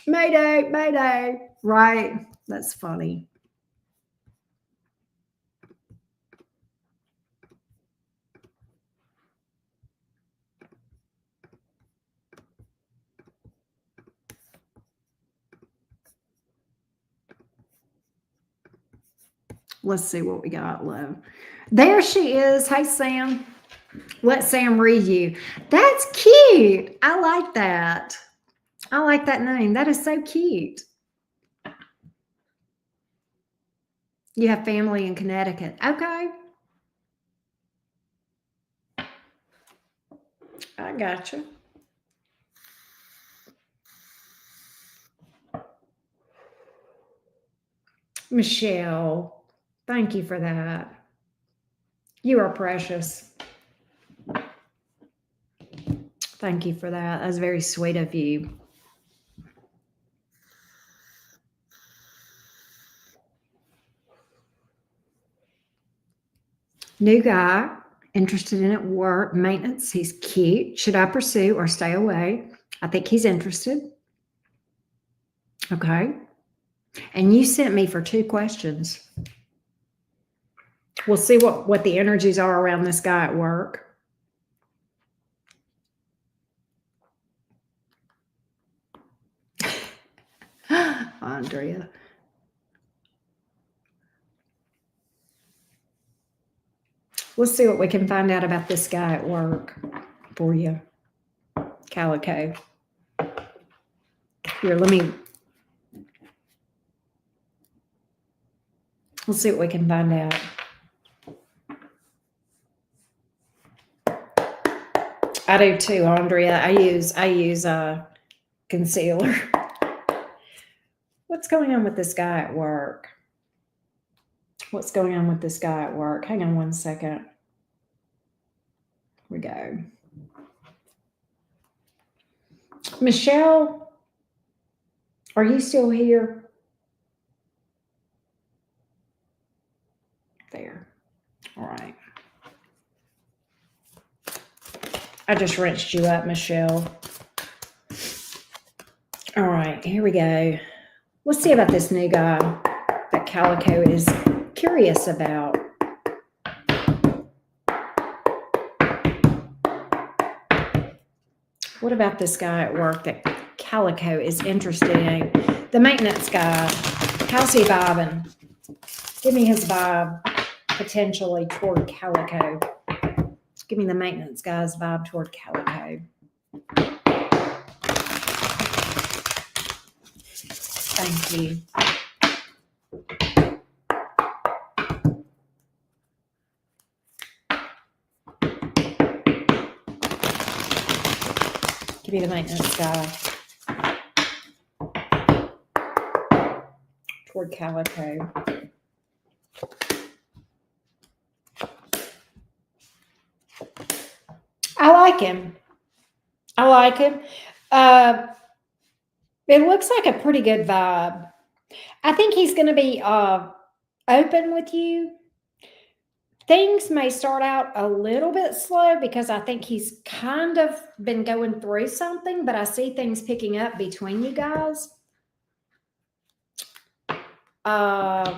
Mayday, mayday. Right. That's funny. Let's see what we got low. There she is. Hey, Sam. Let Sam read you. That's cute. I like that. I like that name. That is so cute. You have family in Connecticut. Okay. I got you. Michelle, thank you for that. You are precious. Thank you for that. That's very sweet of you. New guy, interested in at work, maintenance. He's cute. Should I pursue or stay away? I think he's interested. Okay. And you sent me for 2 questions. We'll see what the energies are around this guy at work. Andrea. Let's see what we can find out about this guy at work for you. Calico. Here, let's see what we can find out. I do too, Andrea. I use concealer. What's going on with this guy at work? What's going on with this guy at work? Hang on one second. Here we go. Michelle, are you still here? There. All right. I just rinsed you up, Michelle. All right, here we go. Let's see about this new guy that Calico is curious about. What about this guy at work that Calico is interested in? The maintenance guy, how's he vibing? Give me his vibe potentially toward Calico. Give me the maintenance guy's vibe toward Calico. Thank you. Give me the maintenance guy toward Calico. I like him. I like him. It looks like a pretty good vibe. I think he's going to be open with you. Things may start out a little bit slow because I think he's kind of been going through something, but I see things picking up between you guys. I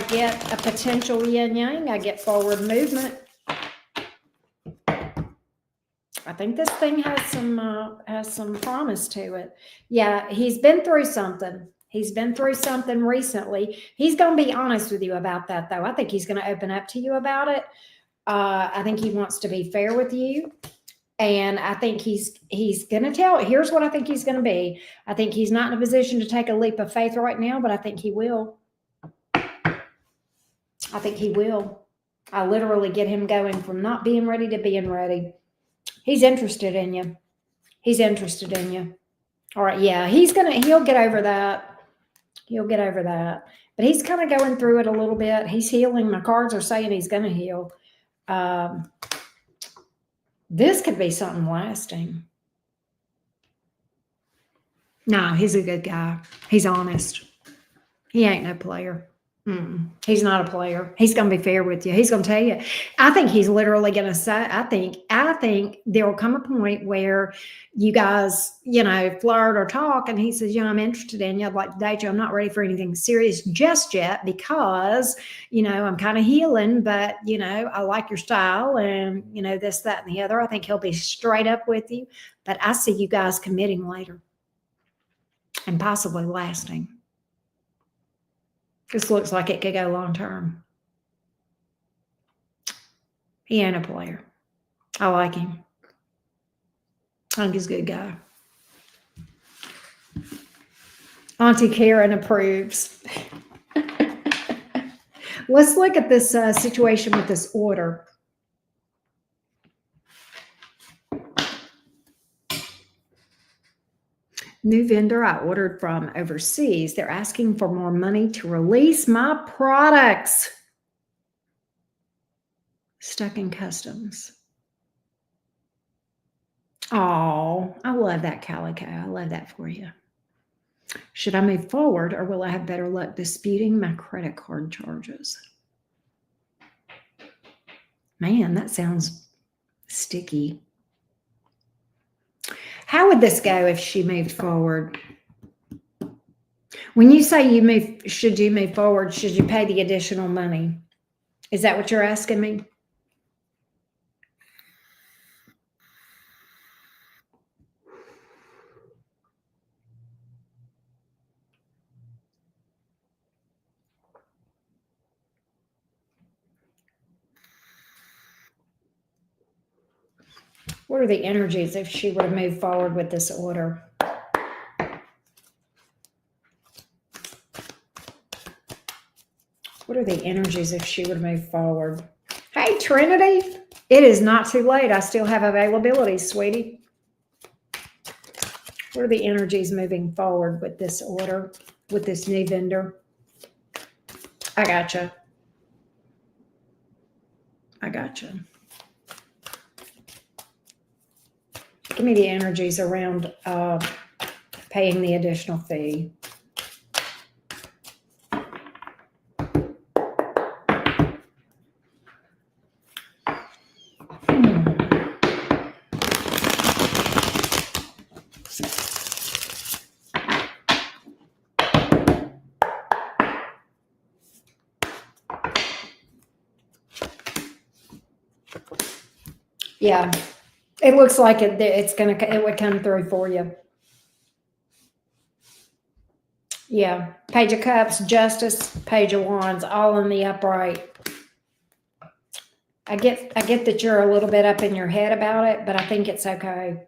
get a potential yin yang. I get forward movement. I think this thing has some promise to it. Yeah, he's been through something. He's been through something recently. He's going to be honest with you about that, though. I think he's going to open up to you about it. I think he wants to be fair with you. And I think he's going to tell. Here's what I think he's going to be. I think he's not in a position to take a leap of faith right now, but I think he will. I think he will. I literally get him going from not being ready to being ready. He's interested in you. He's interested in you. All right. Yeah, he'll get over that. He'll get over that. But he's kind of going through it a little bit. He's healing. My cards are saying he's going to heal. This could be something lasting. No, he's a good guy. He's honest. He ain't no player. He's not a player. He's going to be fair with you. He's going to tell you. I think he's literally going to say, I think there will come a point where you guys, flirt or talk, and he says, I'm interested in you. I'd like to date you. I'm not ready for anything serious just yet because, I'm kind of healing, but, I like your style and, this, that, and the other. I think he'll be straight up with you, but I see you guys committing later and possibly lasting. This looks like it could go long term. He ain't a player. I like him. I think he's a good guy. Auntie Karen approves. Let's look at this situation with this order. New vendor I ordered from overseas. They're asking for more money to release my products. Stuck in customs. Oh, I love that, Calico. I love that for you. Should I move forward or will I have better luck disputing my credit card charges? Man, that sounds sticky. How would this go if she moved forward? When you say should you move forward, should you pay the additional money? Is that what you're asking me? What are the energies if she were to move forward with this order? What are the energies if she were to move forward? Hey, Trinity, it is not too late. I still have availability, sweetie. What are the energies moving forward with this order, with this new vendor? I gotcha. Give me the energies around paying the additional fee. Yeah, it looks like it would come through for you. Yeah, Page of Cups, Justice, Page of Wands, all in the upright. I get that you're a little bit up in your head about it, but I think it's okay.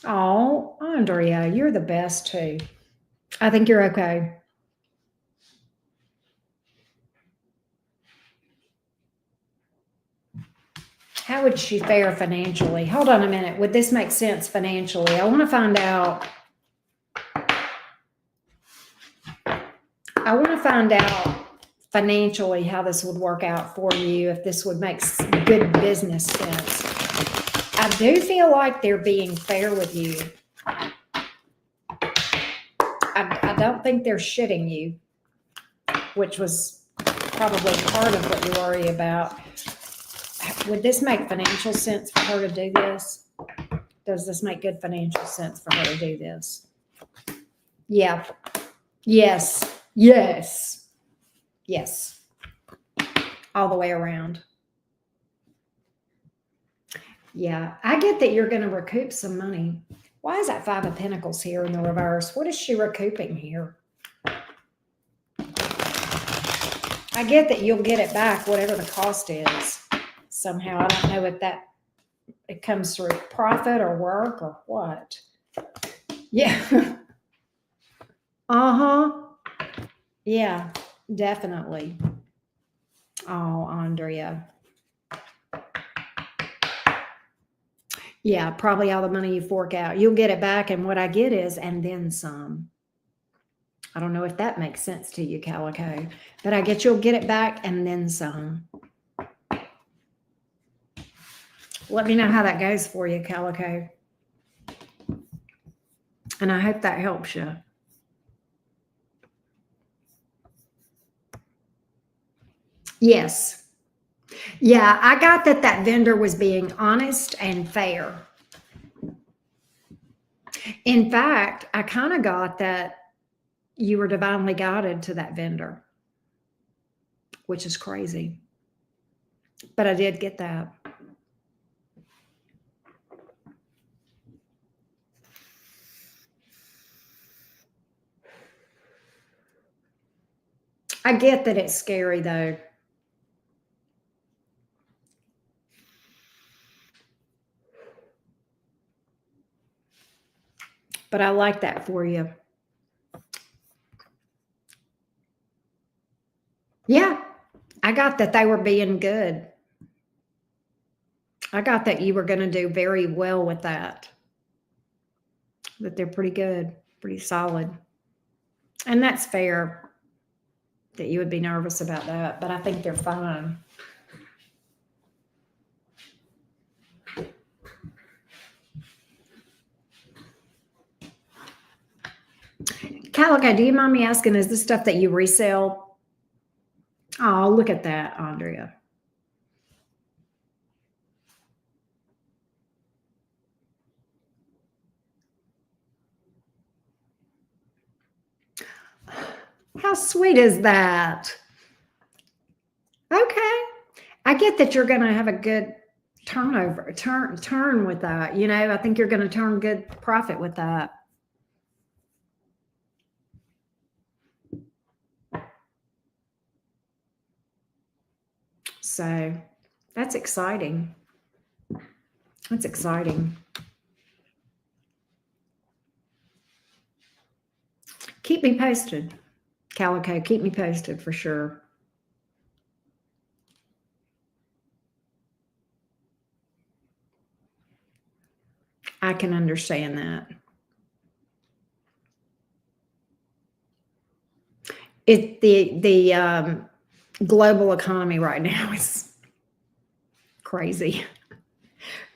Oh, Andrea, you're the best too. I think you're okay. How would she fare financially? Hold on a minute. Would this make sense financially? I want to find out. Financially how this would work out for you, if this would make good business sense. I do feel like they're being fair with you. I don't think they're shitting you, which was probably part of what you worry about. Would this make financial sense for her to do this? Does this make good financial sense for her to do this? Yeah. Yes. All the way around. Yeah, I get that you're going to recoup some money. Why is that Five of Pentacles here in the reverse? What is she recouping here? I get that you'll get it back, whatever the cost is. Somehow, I don't know if it comes through profit or work or what. Yeah. Uh-huh. Yeah, definitely. Oh, Andrea. Yeah, probably all the money you fork out. You'll get it back, and what I get is, and then some. I don't know if that makes sense to you, Calico, but I get you'll get it back and then some. Let me know how that goes for you, Calico. And I hope that helps you. Yes. Yeah, I got that vendor was being honest and fair. In fact, I kind of got that you were divinely guided to that vendor, which is crazy. But I did get that. I get that it's scary, though. But I like that for you. Yeah, I got that they were being good. I got that you were going to do very well with that. That they're pretty good, pretty solid. And that's fair that you would be nervous about that, but I think they're fine. Calico, do you mind me asking, is this stuff that you resell? Oh, look at that, Andrea. How sweet is that? Okay. I get that you're going to have a good turn with that. You know, I think you're going to turn good profit with that. So that's exciting. That's exciting. Keep me posted, Calico. Keep me posted for sure. I can understand that. The global economy right now is crazy.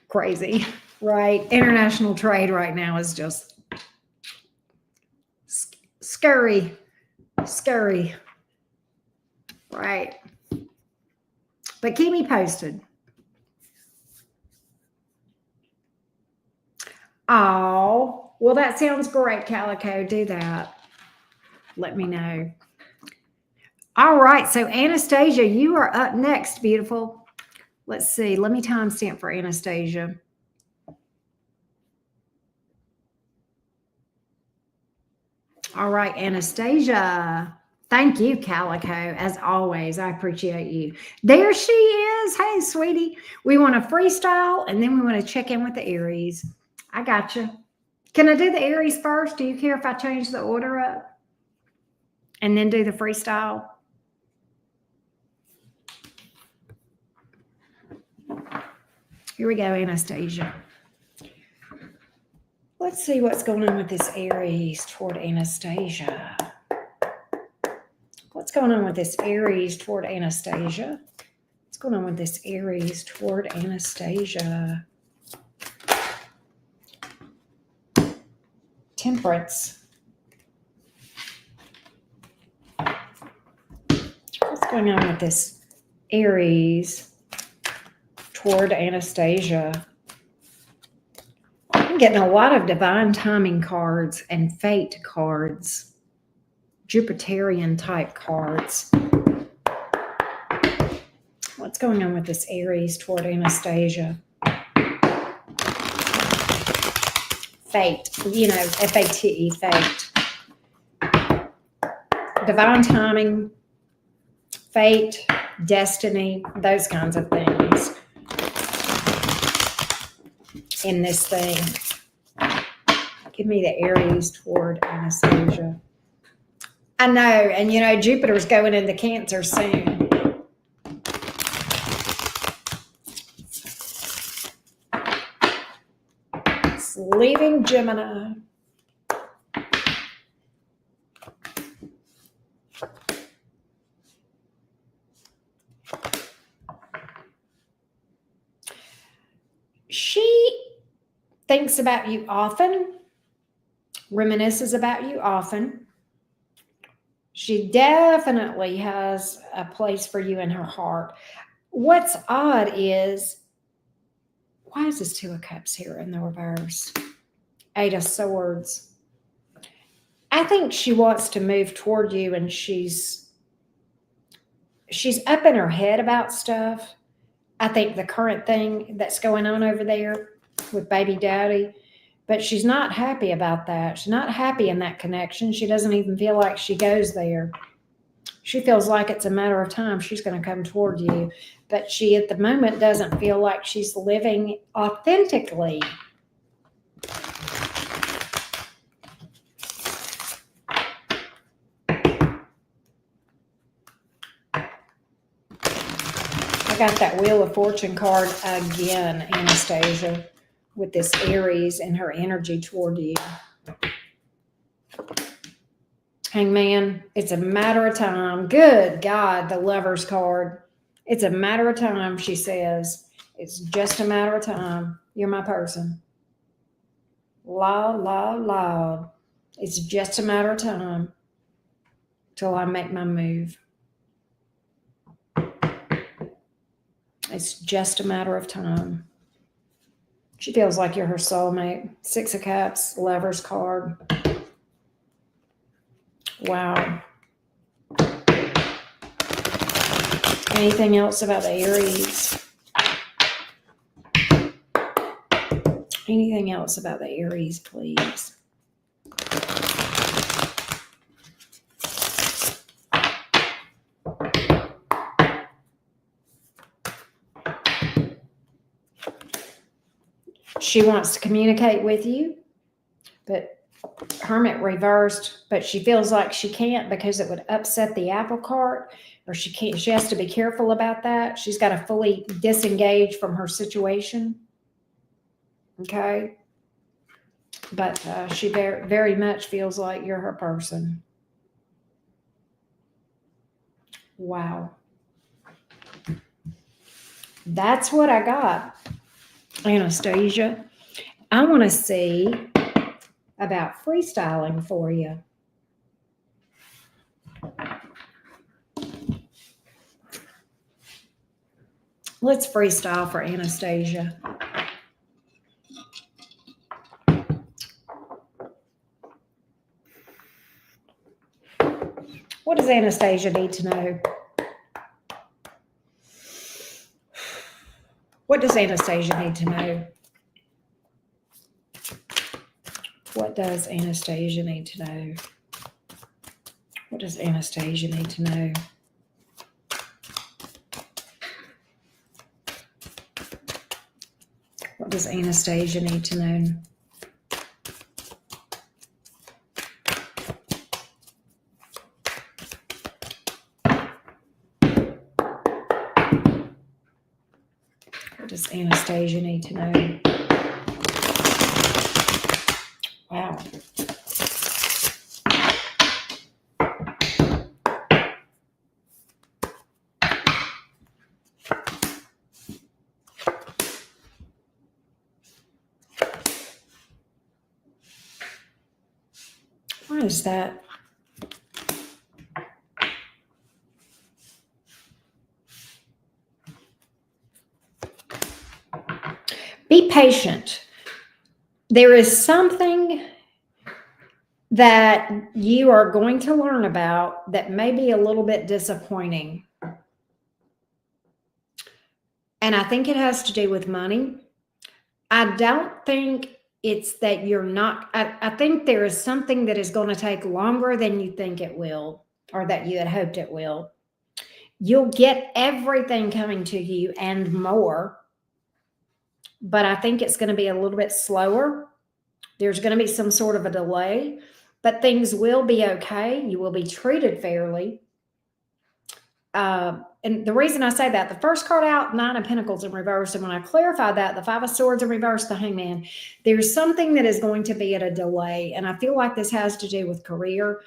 Crazy, right? International trade right now is just scary, scary, right? But keep me posted. Oh, well, that sounds great, Calico. Do that. Let me know. All right. So, Anastasia, you are up next, beautiful. Let's see. Let me timestamp for Anastasia. All right, Anastasia. Thank you, Calico. As always, I appreciate you. There she is. Hey, sweetie. We want to freestyle, and then we want to check in with the Aries. I got you. Can I do the Aries first? Do you care if I change the order up? And then do the freestyle? Here we go, Anastasia. Let's see what's going on with this Aries toward Anastasia. What's going on with this Aries toward Anastasia? What's going on with this Aries toward Anastasia? Temperance. What's going on with this Aries toward Anastasia? I'm getting a lot of divine timing cards and fate cards, Jupiterian type cards. What's going on with this Aries toward Anastasia? fate, F-A-T-E, fate. Divine timing, fate, destiny, those kinds of things in this thing. Give me the Aries toward Anastasia. I know, and Jupiter's going into Cancer soon. It's leaving Gemini. She thinks about you often, reminisces about you often. She definitely has a place for you in her heart. What's odd is, why is this Two of Cups here in the reverse? Eight of Swords. I think she wants to move toward you, and she's up in her head about stuff. I think the current thing that's going on over there with baby daddy, but she's not happy about that. She's not happy in that connection. She doesn't even feel like she goes there. She feels like it's a matter of time she's going to come toward you, but she at the moment doesn't feel like she's living authentically. Got that Wheel of Fortune card again, Anastasia, with this Aries and her energy toward you. Hangman, it's a matter of time. Good God, the Lover's card. It's a matter of time, she says. It's just a matter of time. You're my person. Loud. It's just a matter of time till I make my move. It's just a matter of time. She feels like you're her soulmate. Six of Cups, Lover's card. Wow. Anything else about the Aries? Anything else about the Aries, please? She wants to communicate with you, but Hermit reversed, but she feels like she can't because it would upset the apple cart, or she can't. She has to be careful about that. She's got to fully disengage from her situation. Okay. But she very, very much feels like you're her person. Wow. That's what I got, Anastasia. I want to see about freestyling for you. Let's freestyle for Anastasia. What does Anastasia need to know? What does Anastasia need to know? What does Anastasia need to know? What does Anastasia need to know? What does Anastasia need to know? What does Anastasia need to know? Wow. What is that? Be patient. There is something that you are going to learn about that may be a little bit disappointing. And I think it has to do with money. I don't think It's that you're not, I think there is something that is going to take longer than you think it will, or that you had hoped it will. You'll get everything coming to you and more, but I think it's going to be a little bit slower. There's going to be some sort of a delay, but things will be okay. You will be treated fairly. And the reason I say that, the first card out, Nine of Pentacles in reverse. And when I clarify that, the Five of Swords in reverse, the Hangman, there's something that is going to be at a delay. And I feel like this has to do with career.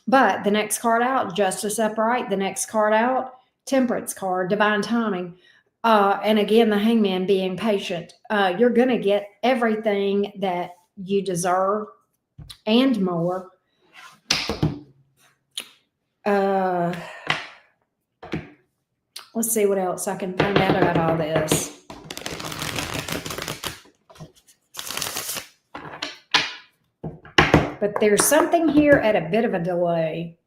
But the next card out, Justice upright. The next card out, Temperance card, divine timing. And again, the Hangman, being patient. You're going to get everything that you deserve and more. Let's see what else I can find out about all this. But there's something here at a bit of a delay.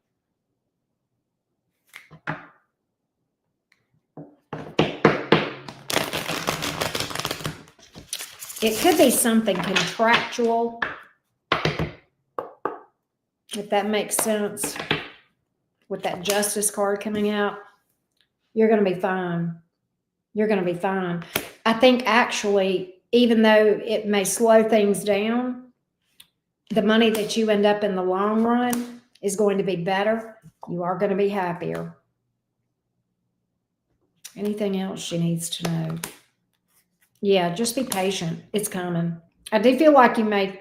It could be something contractual, if that makes sense. With that Justice card coming out, you're going to be fine. You're going to be fine. I think actually, even though it may slow things down, the money that you end up in the long run is going to be better. You are going to be happier. Anything else she needs to know? Yeah, just be patient. It's coming. I do feel like you may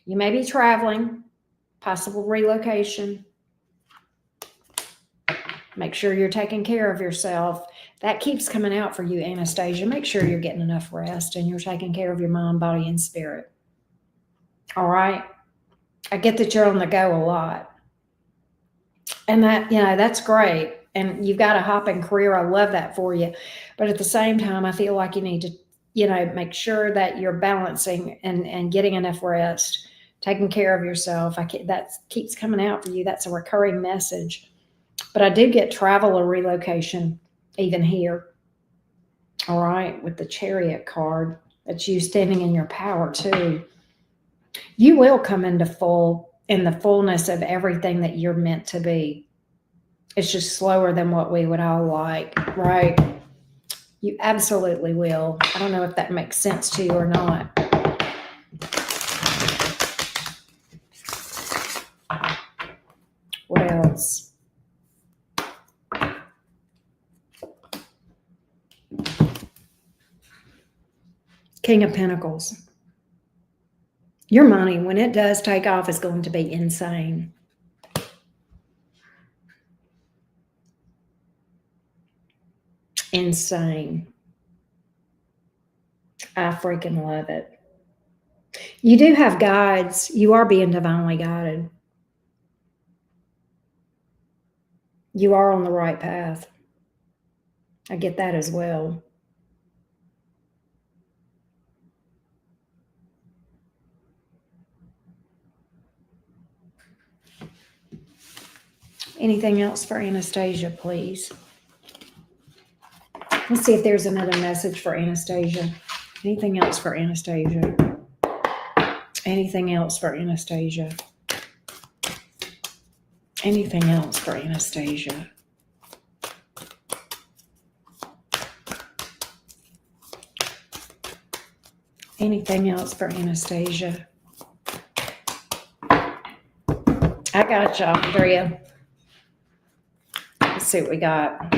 be traveling, possible relocation. Make sure you're taking care of yourself. That keeps coming out for you, Anastasia. Make sure you're getting enough rest and you're taking care of your mind, body, and spirit. All right? I get that you're on the go a lot. And that, that's great. And you've got a hopping career. I love that for you. But at the same time, I feel like you need to, make sure that you're balancing and getting enough rest, taking care of yourself. That keeps coming out for you. That's a recurring message. But I do get travel or relocation even here. All right, with the Chariot card. That's you standing in your power too. You will come in the fullness of everything that you're meant to be. It's just slower than what we would all like, right? You absolutely will. I don't know if that makes sense to you or not. What else? King of Pentacles. Your money, when it does take off, is going to be insane. Insane. I freaking love it. You do have guides. You are being divinely guided. You are on the right path. I get that as well. Anything else for Anastasia, please? Let's see if there's another message for Anastasia. Anything else for Anastasia? Anything else for Anastasia? Anything else for Anastasia? Anything else for Anastasia? I got you, Andrea. Let's see what we got.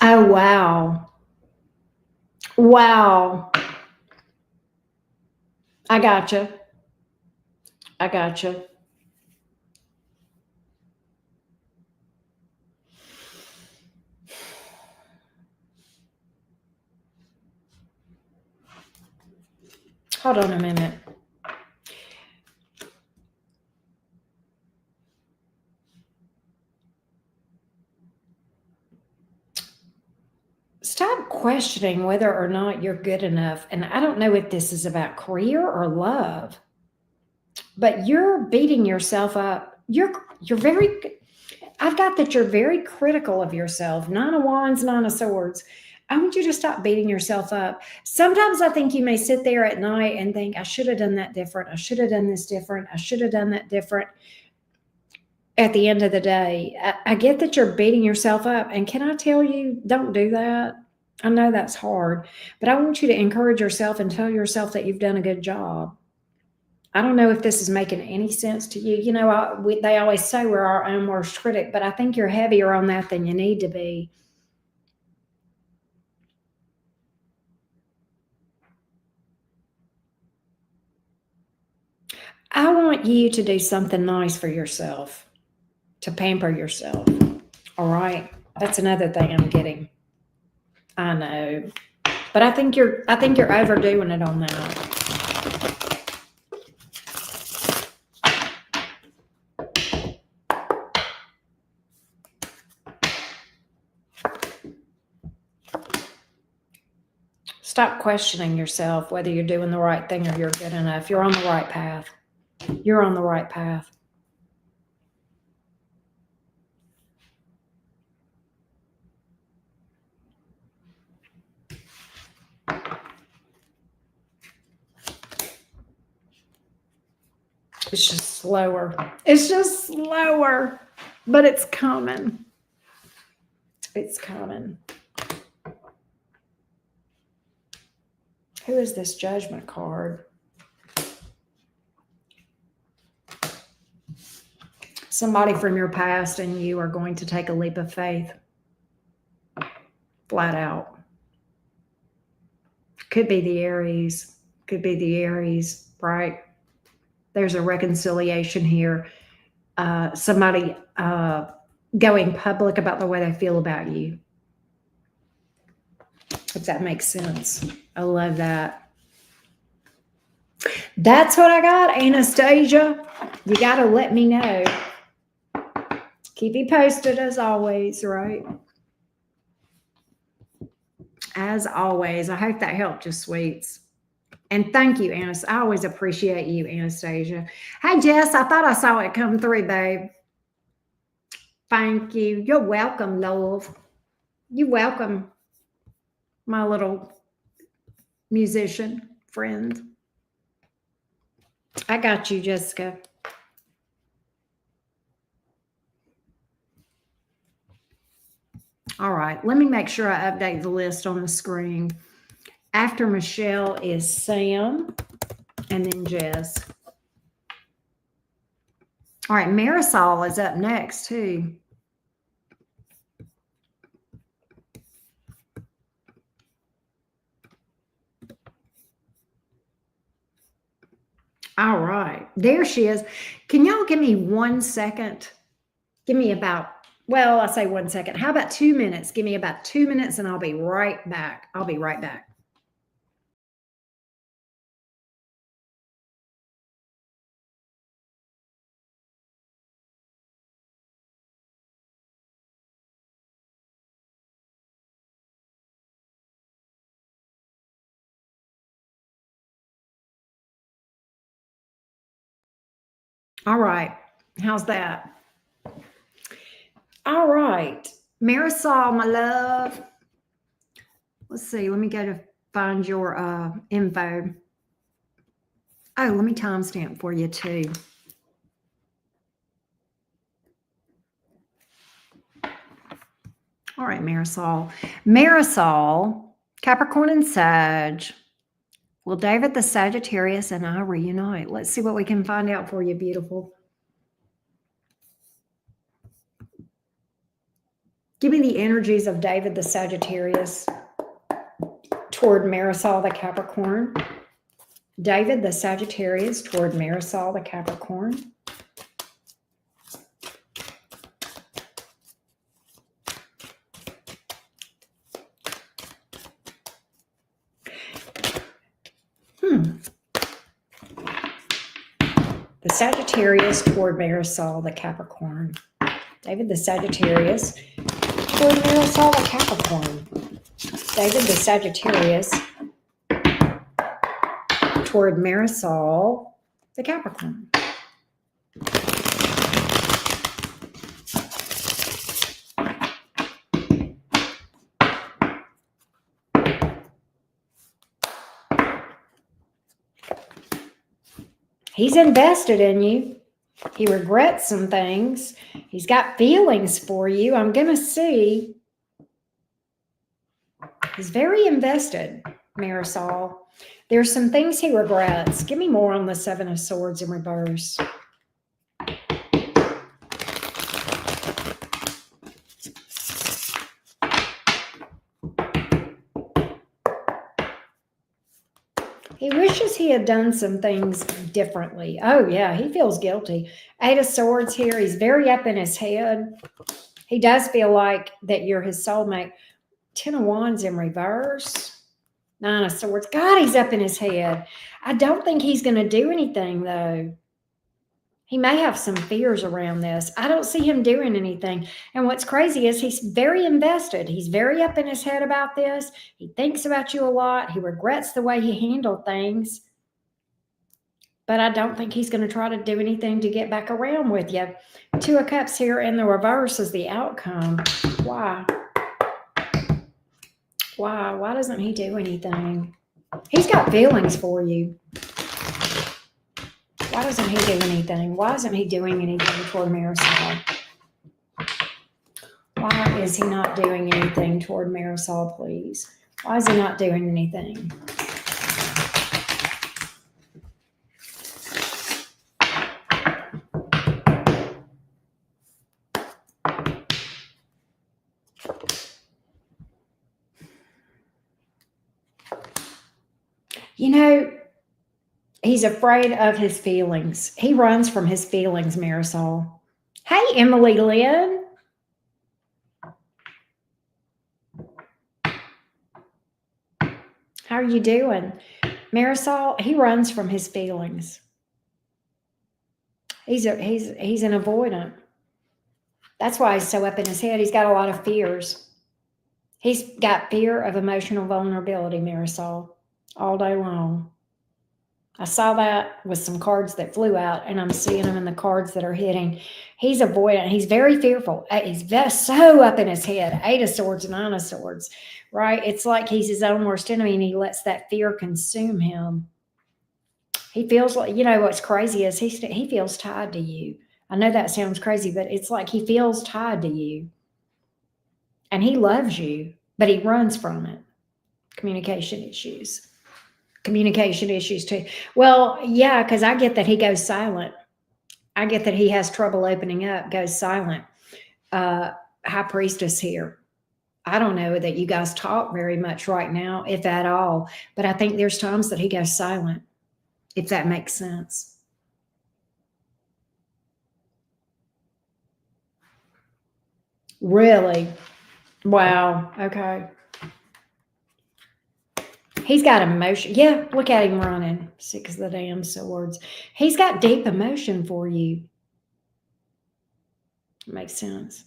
Oh, wow. Wow. I gotcha. I gotcha. Hold on a minute. questioning whether or not you're good enough. And I don't know if this is about career or love, but you're beating yourself up. You're very, I've got that you're very critical of yourself. 9 of Wands, 9 of Swords. I want you to stop beating yourself up. Sometimes I think you may sit there at night and think, I should have done that different. I should have done this different. I should have done that different. At the end of the day, I get that you're beating yourself up. And can I tell you, don't do that. I know that's hard, but I want you to encourage yourself and tell yourself that you've done a good job. I don't know if this is making any sense to you. You know, they always say we're our own worst critic, but I think you're heavier on that than you need to be. I want you to do something nice for yourself, to pamper yourself. All right. That's another thing I'm getting. I know, but I think you're overdoing it on that. Stop questioning yourself whether you're doing the right thing or you're good enough. You're on the right path. You're on the right path. It's just slower. It's just slower, but it's coming. It's coming. Who is this Judgment card? Somebody from your past and you are going to take a leap of faith. Flat out. Could be the Aries. Could be the Aries, right? There's a reconciliation here. Somebody going public about the way they feel about you. If that makes sense. I love that. That's what I got, Anastasia. You got to let me know. Keep me posted as always, right? As always. I hope that helped you, sweets. And thank you, Anastasia. I always appreciate you, Anastasia. Hey, Jess, I thought I saw it come through, babe. Thank you. You're welcome, love. You're welcome, my little musician friend. I got you, Jessica. All right, let me make sure I update the list on the screen. After Michelle is Sam and then Jess. All right, Marisol is up next too. All right, there she is. Can y'all give me 1 second? Give me about, well, I say 1 second. How about 2 minutes? Give me about 2 minutes and I'll be right back. I'll be right back. All right, how's that? All right, Marisol, my love. Let's see, let me go to find your info. Oh, let me timestamp for you too. All right, Marisol. Marisol, Capricorn and Sag. Will David the Sagittarius and I reunite? Let's see what we can find out for you, beautiful. Give me the energies of David the Sagittarius toward Marisol the Capricorn. David the Sagittarius toward Marisol the Capricorn. The Sagittarius toward Marisol the Capricorn. David the Sagittarius toward Marisol the Capricorn. David the Sagittarius toward Marisol the Capricorn. He's invested in you. He regrets some things. He's got feelings for you. I'm going to see. He's very invested, Marisol. There's some things he regrets. Give me more on the Seven of Swords in reverse. He wishes he had done some things differently. Oh, yeah, he feels guilty. Eight of Swords here. He's very up in his head. He does feel like that you're his soulmate. Ten of Wands in reverse. Nine of Swords. God, he's up in his head. I don't think he's going to do anything, though. He may have some fears around this. I don't see him doing anything. And what's crazy is he's very invested. He's very up in his head about this. He thinks about you a lot. He regrets the way he handled things. But I don't think he's going to try to do anything to get back around with you. Two of Cups here in the reverse is the outcome. Why? Why? Why doesn't he do anything? He's got feelings for you. Why doesn't he do anything? Why isn't he doing anything toward Marisol? Why is he not doing anything toward Marisol, please? Why is he not doing anything? You know, he's afraid of his feelings. He runs from his feelings, Marisol. Hey, Emily Lynn. How are you doing? Marisol, he runs from his feelings. He's an avoidant. That's why he's so up in his head. He's got a lot of fears. He's got fear of emotional vulnerability, Marisol, all day long. I saw that with some cards that flew out, and I'm seeing them in the cards that are hitting. He's avoidant. He's very fearful. He's so up in his head. Eight of Swords, Nine of Swords, right? It's like he's his own worst enemy, and he lets that fear consume him. He feels like, you know, what's crazy is he feels tied to you. I know that sounds crazy, but it's like he feels tied to you. And he loves you, but he runs from it. Communication issues. Communication issues too. Well, yeah, because I get that he goes silent. I get that he has trouble opening up, goes silent. High Priestess here. I don't know that you guys talk very much right now, if at all, but I think there's times that he goes silent, if that makes sense. Really? Wow. Okay. He's got emotion. Yeah, look at him running. Six of the damn swords. He's got deep emotion for you. Makes sense.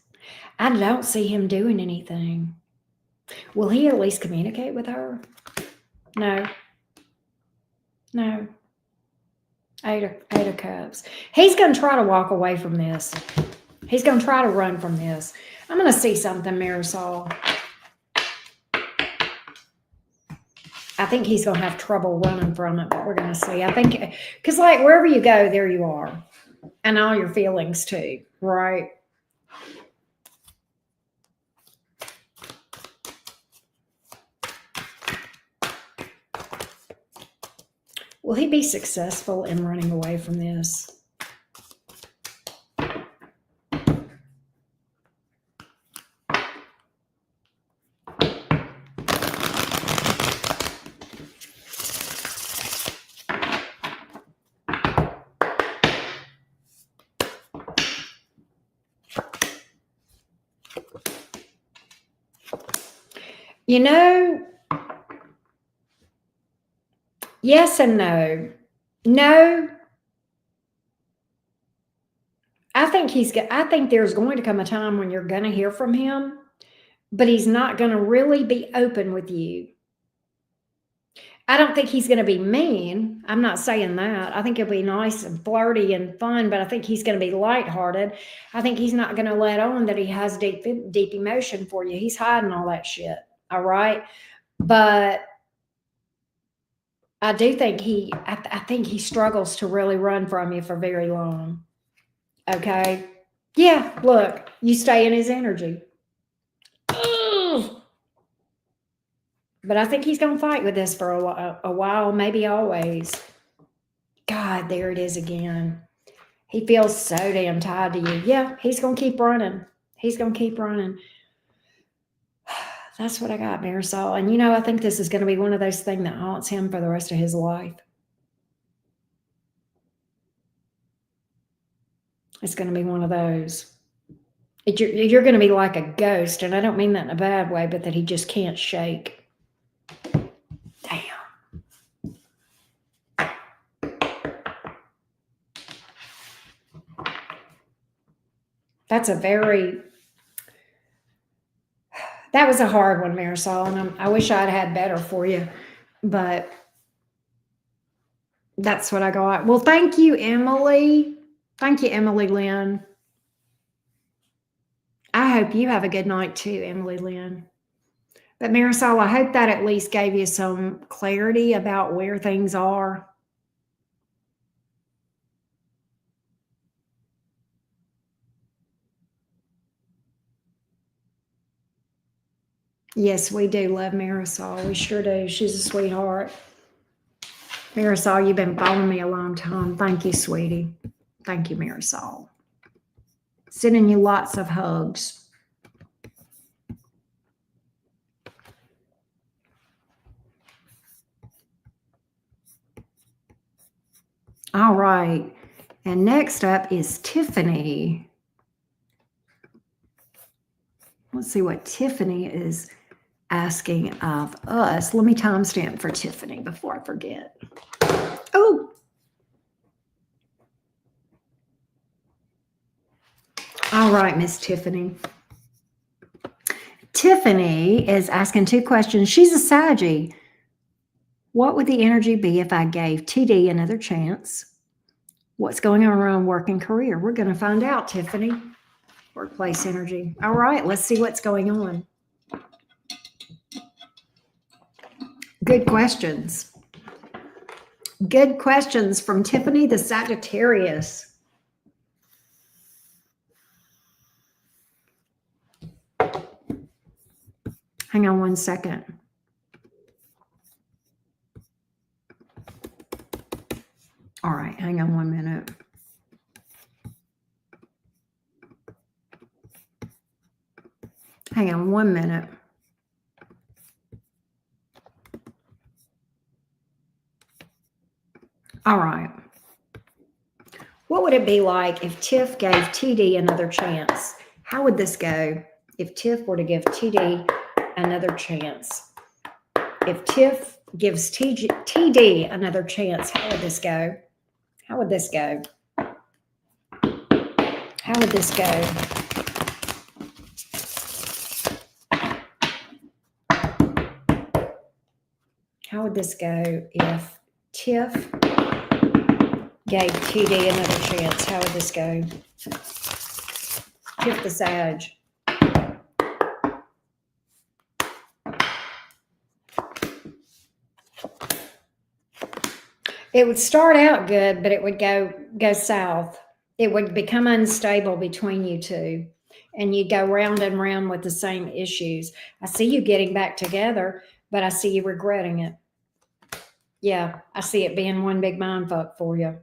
I don't see him doing anything. Will he at least communicate with her? No. No. Eight of Cups. He's going to try to walk away from this. He's going to try to run from this. I'm going to see something, Marisol. I think he's going to have trouble running from it, but we're going to see. I think, because like wherever you go, there you are. And all your feelings too, right? Will he be successful in running away from this? You know, yes and no. No. I think there's going to come a time when you're going to hear from him, but he's not going to really be open with you. I don't think he's going to be mean. I'm not saying that. I think he'll be nice and flirty and fun, but I think he's going to be lighthearted. I think he's not going to let on that he has deep emotion for you. He's hiding all that shit. All right. But I do think I think he struggles to really run from you for very long. Okay. Yeah. Look, you stay in his energy. Ugh. But I think he's going to fight with this for a while, maybe always. God, there it is again. He feels so damn tied to you. Yeah, he's going to keep running. He's going to keep running. That's what I got, Marisol. And, I think this is going to be one of those things that haunts him for the rest of his life. It's going to be one of those. You're going to be like a ghost, and I don't mean that in a bad way, but that he just can't shake. Damn. That was a hard one, Marisol, and I wish I'd had better for you, but that's what I got. Well, thank you, Emily. Thank you, Emily Lynn. I hope you have a good night too, Emily Lynn. But Marisol, I hope that at least gave you some clarity about where things are. Yes, we do love Marisol. We sure do. She's a sweetheart. Marisol, you've been following me a long time. Thank you, sweetie. Thank you, Marisol. Sending you lots of hugs. All right. And next up is Tiffany. Let's see what Tiffany is asking of us. Let me timestamp for Tiffany before I forget. Oh. All right, Miss Tiffany. Tiffany is asking 2 questions. She's a Saggy. What would the energy be if I gave TD another chance? What's going on around work and career? We're going to find out, Tiffany. Workplace energy. All right, let's see what's going on. Good questions. Good questions from Tiffany the Sagittarius. Hang on one second. All right, hang on 1 minute. Hang on 1 minute. All right. What would it be like if Tiff gave TD another chance? How would this go if Tiff were to give TD another chance? If Tiff gives TD another chance, how would this go? How would this go? How would this go? How would this go if Tiff gave TD another chance? How would this go? Tiff the Sag. It would start out good, but it would go south. It would become unstable between you two, and you go round and round with the same issues. I see you getting back together, but I see you regretting it. Yeah, I see it being one big mindfuck for you.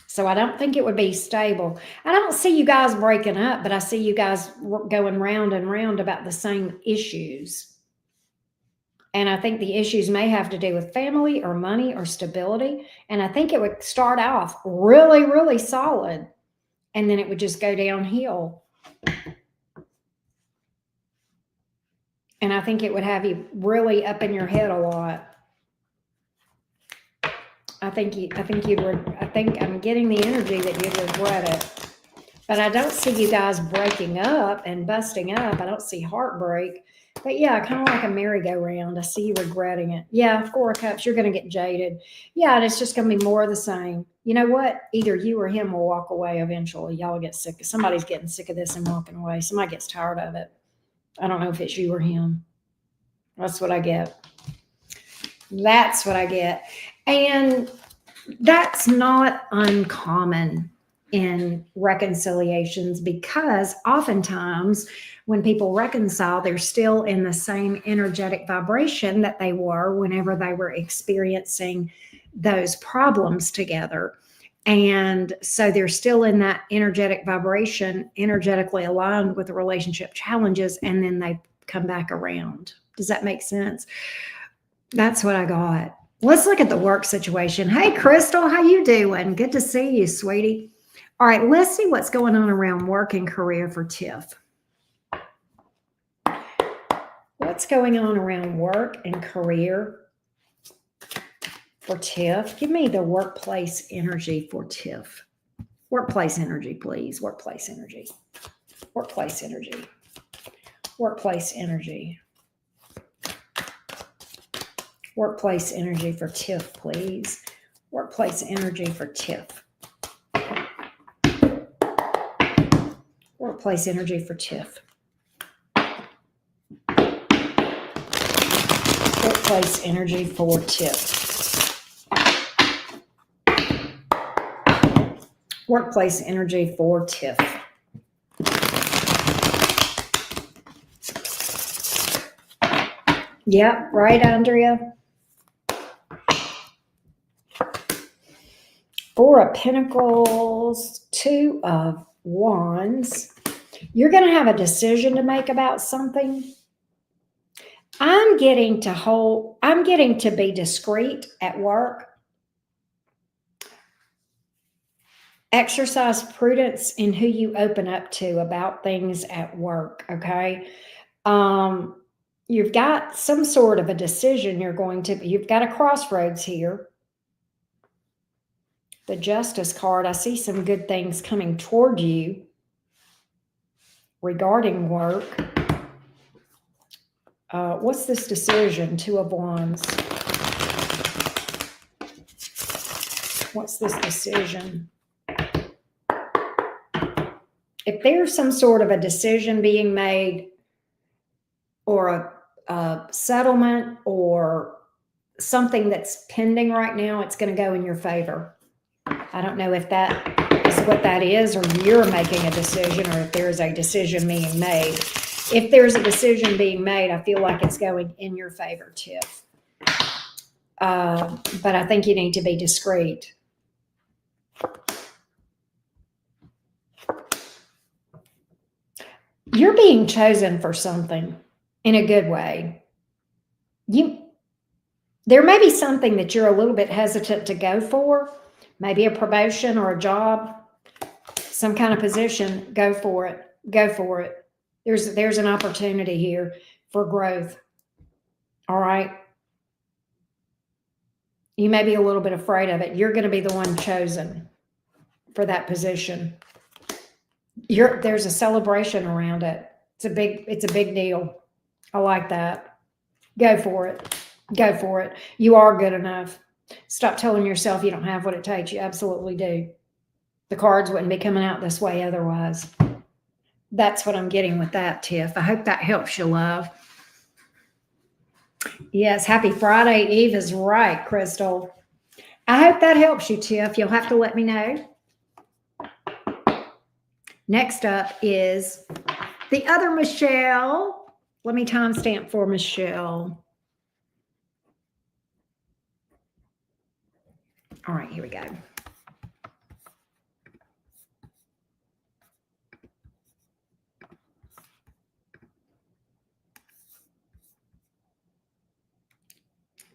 So I don't think it would be stable. I don't see you guys breaking up, but I see you guys going round and round about the same issues. And I think the issues may have to do with family or money or stability. And I think it would start off really, really solid, and then it would just go downhill. And I think it would have you really up in your head a lot. I think I'm getting the energy that you'd regret it. But I don't see you guys breaking up and busting up. I don't see heartbreak. But yeah, kind of like a merry-go-round. I see you regretting it. Yeah, Four of Cups, you're going to get jaded. Yeah, and it's just going to be more of the same. You know what? Either you or him will walk away eventually. Y'all get sick. Somebody's getting sick of this and walking away. Somebody gets tired of it. I don't know if it's you or him. That's what I get. That's what I get. And that's not uncommon in reconciliations, because oftentimes when people reconcile, they're still in the same energetic vibration that they were whenever they were experiencing those problems together. And so they're still in that energetic vibration, energetically aligned with the relationship challenges, and then they come back around. Does that make sense? That's what I got. Let's look at the work situation. Hey, Crystal, how you doing? Good to see you, sweetie. All right, let's see what's going on around work and career for Tiff. What's going on around work and career for Tiff? Give me the workplace energy for Tiff. Workplace energy, please. Workplace energy. Workplace energy. Workplace energy. Workplace energy for Tiff, please. Workplace energy for Tiff. Workplace energy for Tiff. Workplace energy for Tiff. Workplace energy for Tiff. Yep, right, Andrea. Four of Pentacles, Two of Wands. You're going to have a decision to make about something. I'm getting to be discreet at work. Exercise prudence in who you open up to about things at work, okay? You've got some sort of a decision you've got a crossroads here. The Justice card, I see some good things coming toward you regarding work. What's this decision? Two of Wands. What's this decision? If there's some sort of a decision being made, or a settlement, or something that's pending right now, it's going to go in your favor. I don't know if that is what that is, or you're making a decision, or if there's a decision being made. If there's a decision being made, I feel like it's going in your favor, Tiff. But I think you need to be discreet. You're being chosen for something in a good way. There may be something that you're a little bit hesitant to go for, maybe a promotion or a job, some kind of position. Go for it. Go for it. There's an opportunity here for growth. All right. You may be a little bit afraid of it. You're going to be the one chosen for that position. There's a celebration around it. It's a big deal. I like that. Go for it. Go for it. You are good enough. Stop telling yourself you don't have what it takes. You absolutely do. The cards wouldn't be coming out this way otherwise. That's what I'm getting with that, Tiff. I hope that helps you, love. Yes, happy Friday. Eve is right, Crystal. I hope that helps you, Tiff. You'll have to let me know. Next up is the other Michelle. Let me timestamp for Michelle. All right, here we go.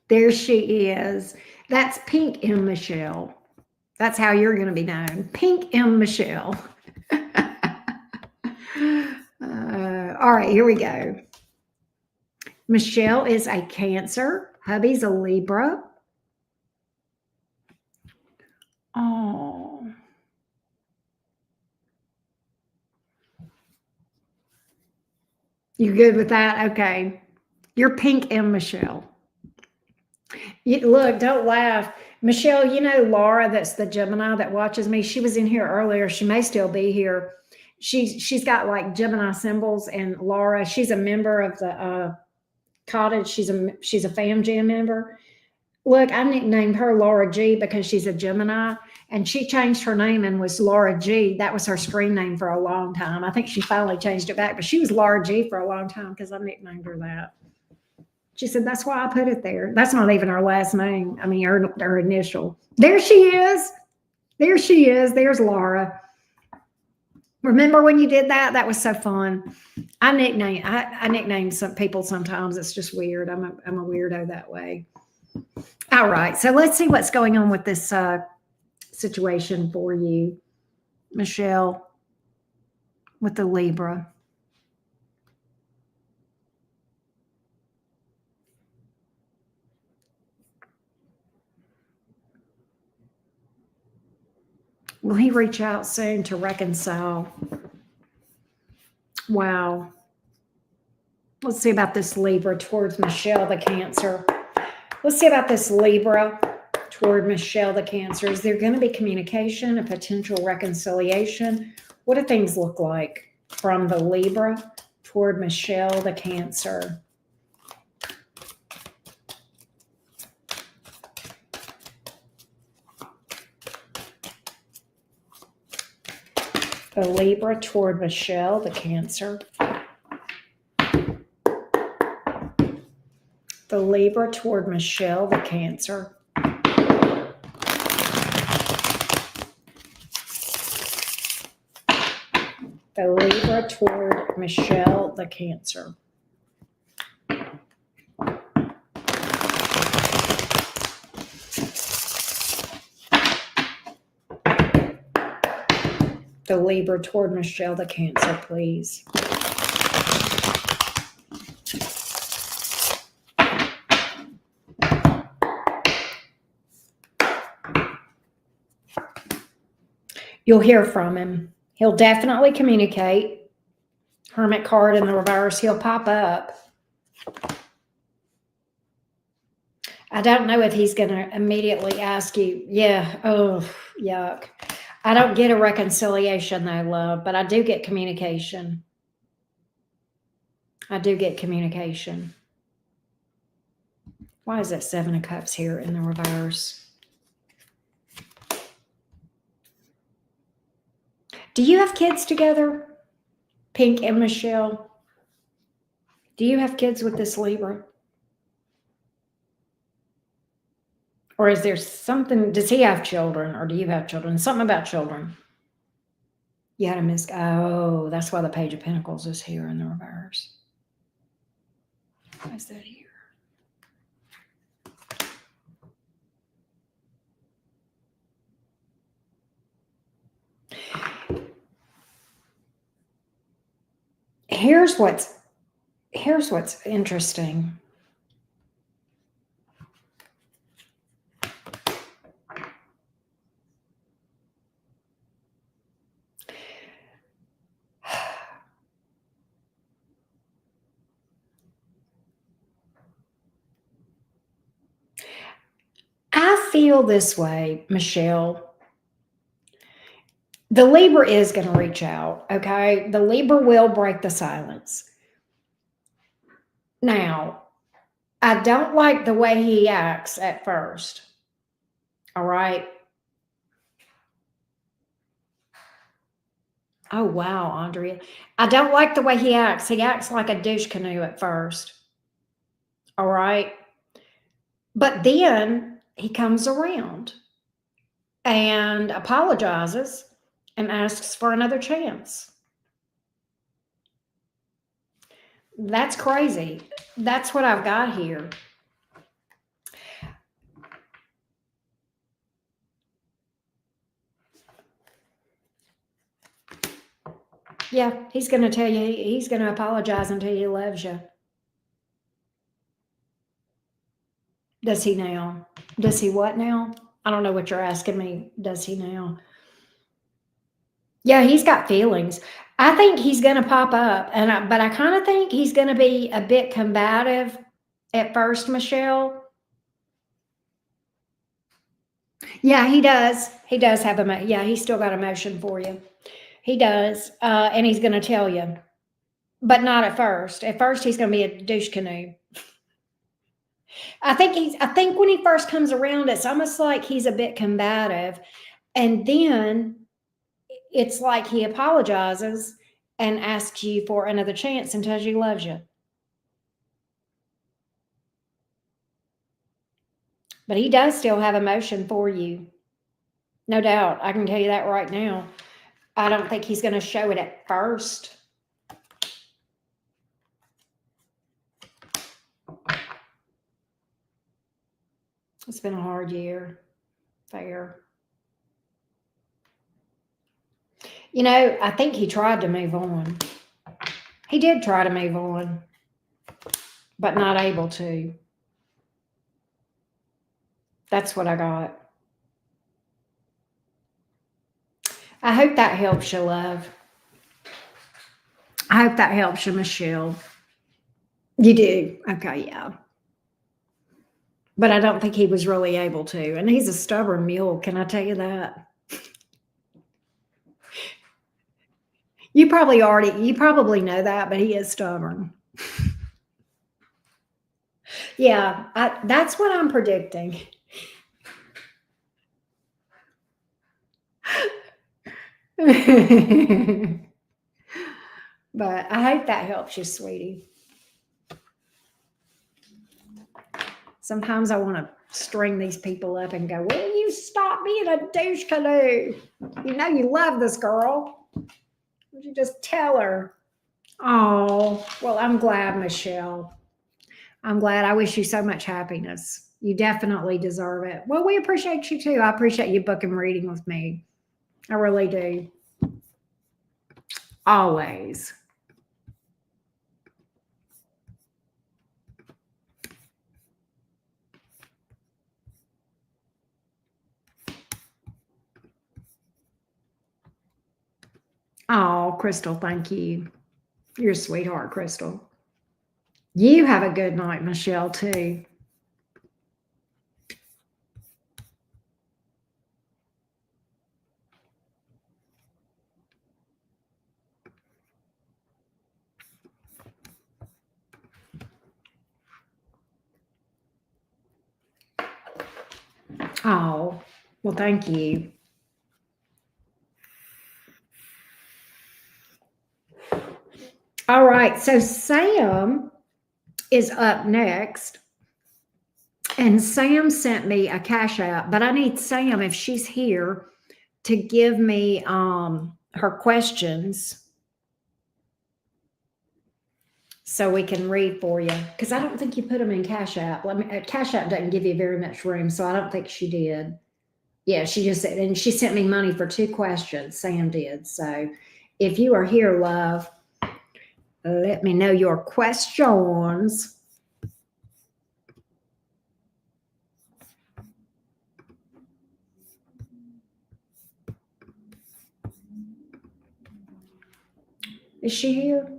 There she is. That's Pink M. Michelle. That's how you're going to be known. Pink M. Michelle. All right, here we go. Michelle is a Cancer. Hubby's a Libra. Oh. You good with that? Okay. You're Pink and Michelle. Look, don't laugh. Michelle, you know Laura, that's the Gemini that watches me. She was in here earlier. She may still be here. She's got like Gemini symbols, and Laura, she's a member of the Cottage. She's a Fam Jam member. Look, I nicknamed her Laura G because she's a Gemini, and she changed her name and was Laura G. That was her screen name for a long time. I think she finally changed it back, but she was Laura G for a long time because I nicknamed her that. She said, that's why I put it there. That's not even her last name. I mean, her initial. There she is. There she is. There's Laura. Remember when you did that? That was so fun. I nickname some people sometimes. It's just weird. I'm a weirdo that way. All right. So let's see what's going on with this situation for you, Michelle, with the Libra. Will he reach out soon to reconcile? Wow. Let's see about this Libra towards Michelle, the Cancer. Let's see about this Libra toward Michelle, the Cancer. Is there going to be communication, a potential reconciliation? What do things look like from the Libra toward Michelle, the Cancer? The Libra toward Michelle, the Cancer. The Libra toward Michelle, the Cancer. The Libra toward Michelle, the Cancer. The Libra toward Michelle, the Cancer, please. You'll hear from him. He'll definitely communicate. Hermit card in the reverse. He'll pop up. I don't know if he's going to immediately ask you. Yeah. Oh, yuck. I don't get a reconciliation though, love, but I do get communication. I do get communication. Why is that Seven of Cups here in the reverse? Do you have kids together? Pink and Michelle? Do you have kids with this Libra? Or is there something, does he have children or do you have children? Something about children. You had a oh, that's why the Page of Pentacles is here in the reverse. Why is that here? Here's what's interesting. I feel this way, Michelle. The Libra is going to reach out, okay? The Libra will break the silence. Now, I don't like the way he acts at first, all right? Oh, wow, Andrea. I don't like the way he acts. He acts like a douche canoe at first, all right? But then he comes around and apologizes and asks for another chance. That's crazy. That's what I've got here. Yeah, he's going to tell you, he's going to apologize and tell you he loves you. Does he now? Does he what now? I don't know what you're asking me. Does he now? Yeah, he's got feelings. I think he's gonna pop up, but I kinda think he's gonna be a bit combative at first, Michelle. Yeah, he does. He does have yeah, he's still got emotion for you. He does, and he's gonna tell you, but not at first. At first, he's gonna be a douche canoe. I think when he first comes around, it's almost like he's a bit combative, and then it's like he apologizes and asks you for another chance and tells you he loves you. But he does still have emotion for you. No doubt. I can tell you that right now. I don't think he's going to show it at first. It's been a hard year. Fair. You know, I think he tried to move on. He did try to move on, but not able to. That's what I got. I hope that helps you, love. I hope that helps you, Michelle. You do? Okay, yeah. But I don't think he was really able to. And he's a stubborn mule. Can I tell you that? You probably know that, but he is stubborn. Yeah, that's what I'm predicting. But I hope that helps you, sweetie. Sometimes I want to string these people up and go, will you stop being a douche canoe? You know you love this girl. Would you just tell her? Oh, well, I'm glad, Michelle. I'm glad. I wish you so much happiness. You definitely deserve it. Well, we appreciate you too. I appreciate you booking reading with me. I really do. Always. Oh, Crystal, thank you. You're a sweetheart, Crystal. You have a good night, Michelle, too. Oh, well, thank you. All right. So Sam is up next. And Sam sent me a cash app, but I need Sam, if she's here, to give me her questions so we can read for you. Because I don't think you put them in Cash App. Cash App doesn't give you very much room, so I don't think she did. Yeah, she just said, and she sent me money for 2 questions. Sam did. So if you are here, love, let me know your questions. Is she here?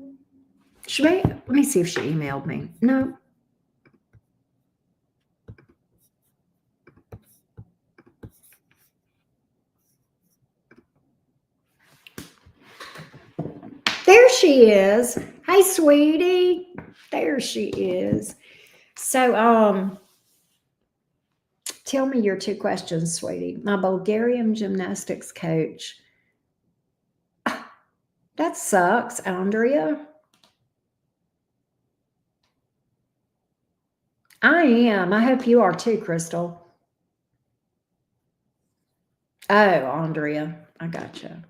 Let me see if she emailed me. No. There she is. Hey, sweetie. There she is. So, tell me your 2 questions, sweetie. My Bulgarian gymnastics coach. That sucks, Andrea. I am. I hope you are too, Crystal. Oh, Andrea. I gotcha.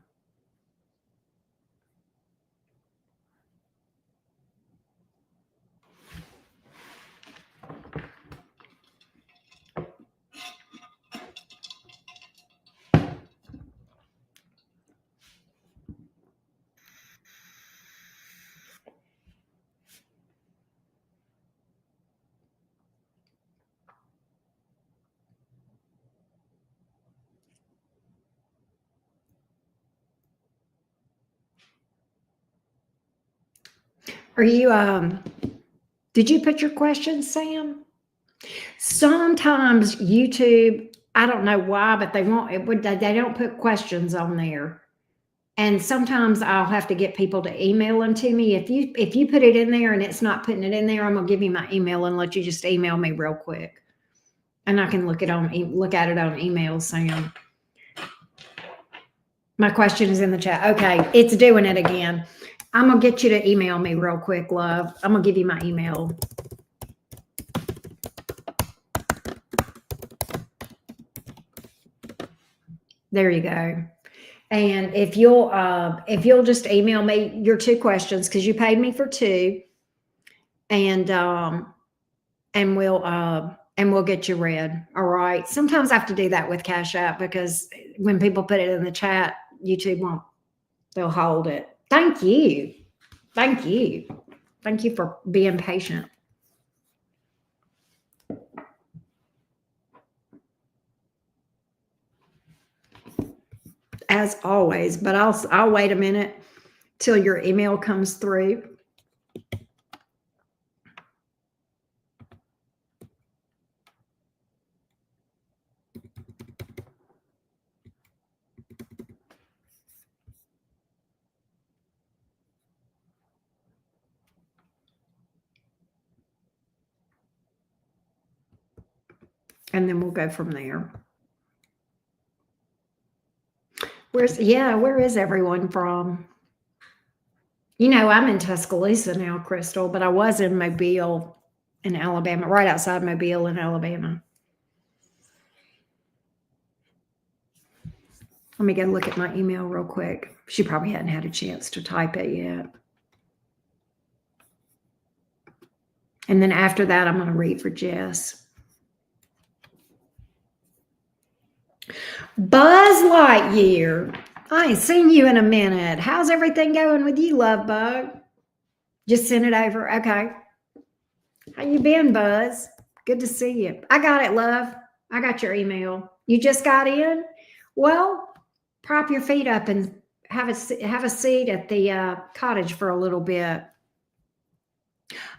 Are you, did you put your questions, Sam? Sometimes YouTube, I don't know why, but they won't, they don't put questions on there. And sometimes I'll have to get people to email them to me. If you put it in there and it's not putting it in there, I'm gonna give you my email and let you just email me real quick, and I can look at it on email, Sam. My question is in the chat. Okay, it's doing it again. I'm gonna get you to email me real quick, love. I'm gonna give you my email. There you go. And if you'll just email me your 2 questions, because you paid me for 2, and we'll get you read. All right. Sometimes I have to do that with Cash App, because when people put it in the chat, YouTube won't, they'll hold it. Thank you. Thank you. Thank you for being patient. As always, but I'll wait a minute till your email comes through. And then we'll go from there. Where is everyone from? You know, I'm in Tuscaloosa now, Crystal, but I was in Mobile in Alabama, right outside Mobile in Alabama. Let me go look at my email real quick. She probably hadn't had a chance to type it yet. And then after that, I'm going to read for Jess. Buzz Lightyear. I ain't seen you in a minute. How's everything going with you, love bug? Just send it over. Okay. How you been, Buzz? Good to see you. I got it, love. I got your email. You just got in? Well, prop your feet up and have a seat at the cottage for a little bit.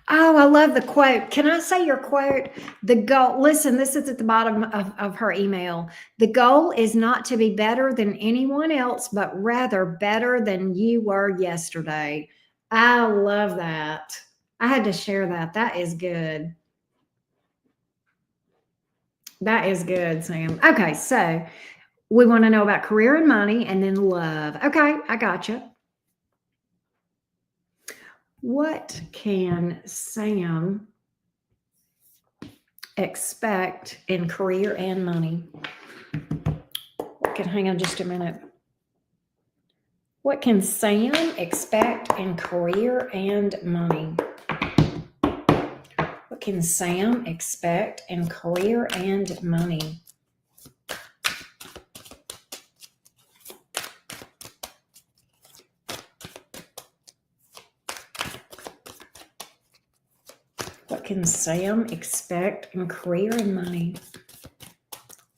Oh, I love the quote. Can I say your quote? The goal, listen, this is at the bottom of her email. The goal is not to be better than anyone else, but rather better than you were yesterday. I love that. I had to share that. That is good. That is good, Sam. Okay, so we want to know about career and money, and then love. Okay, I gotcha. What can Sam expect in career and money? Hang on just a minute. What can Sam expect in career and money? What can Sam expect in career and money? What can Sam expect in career and money?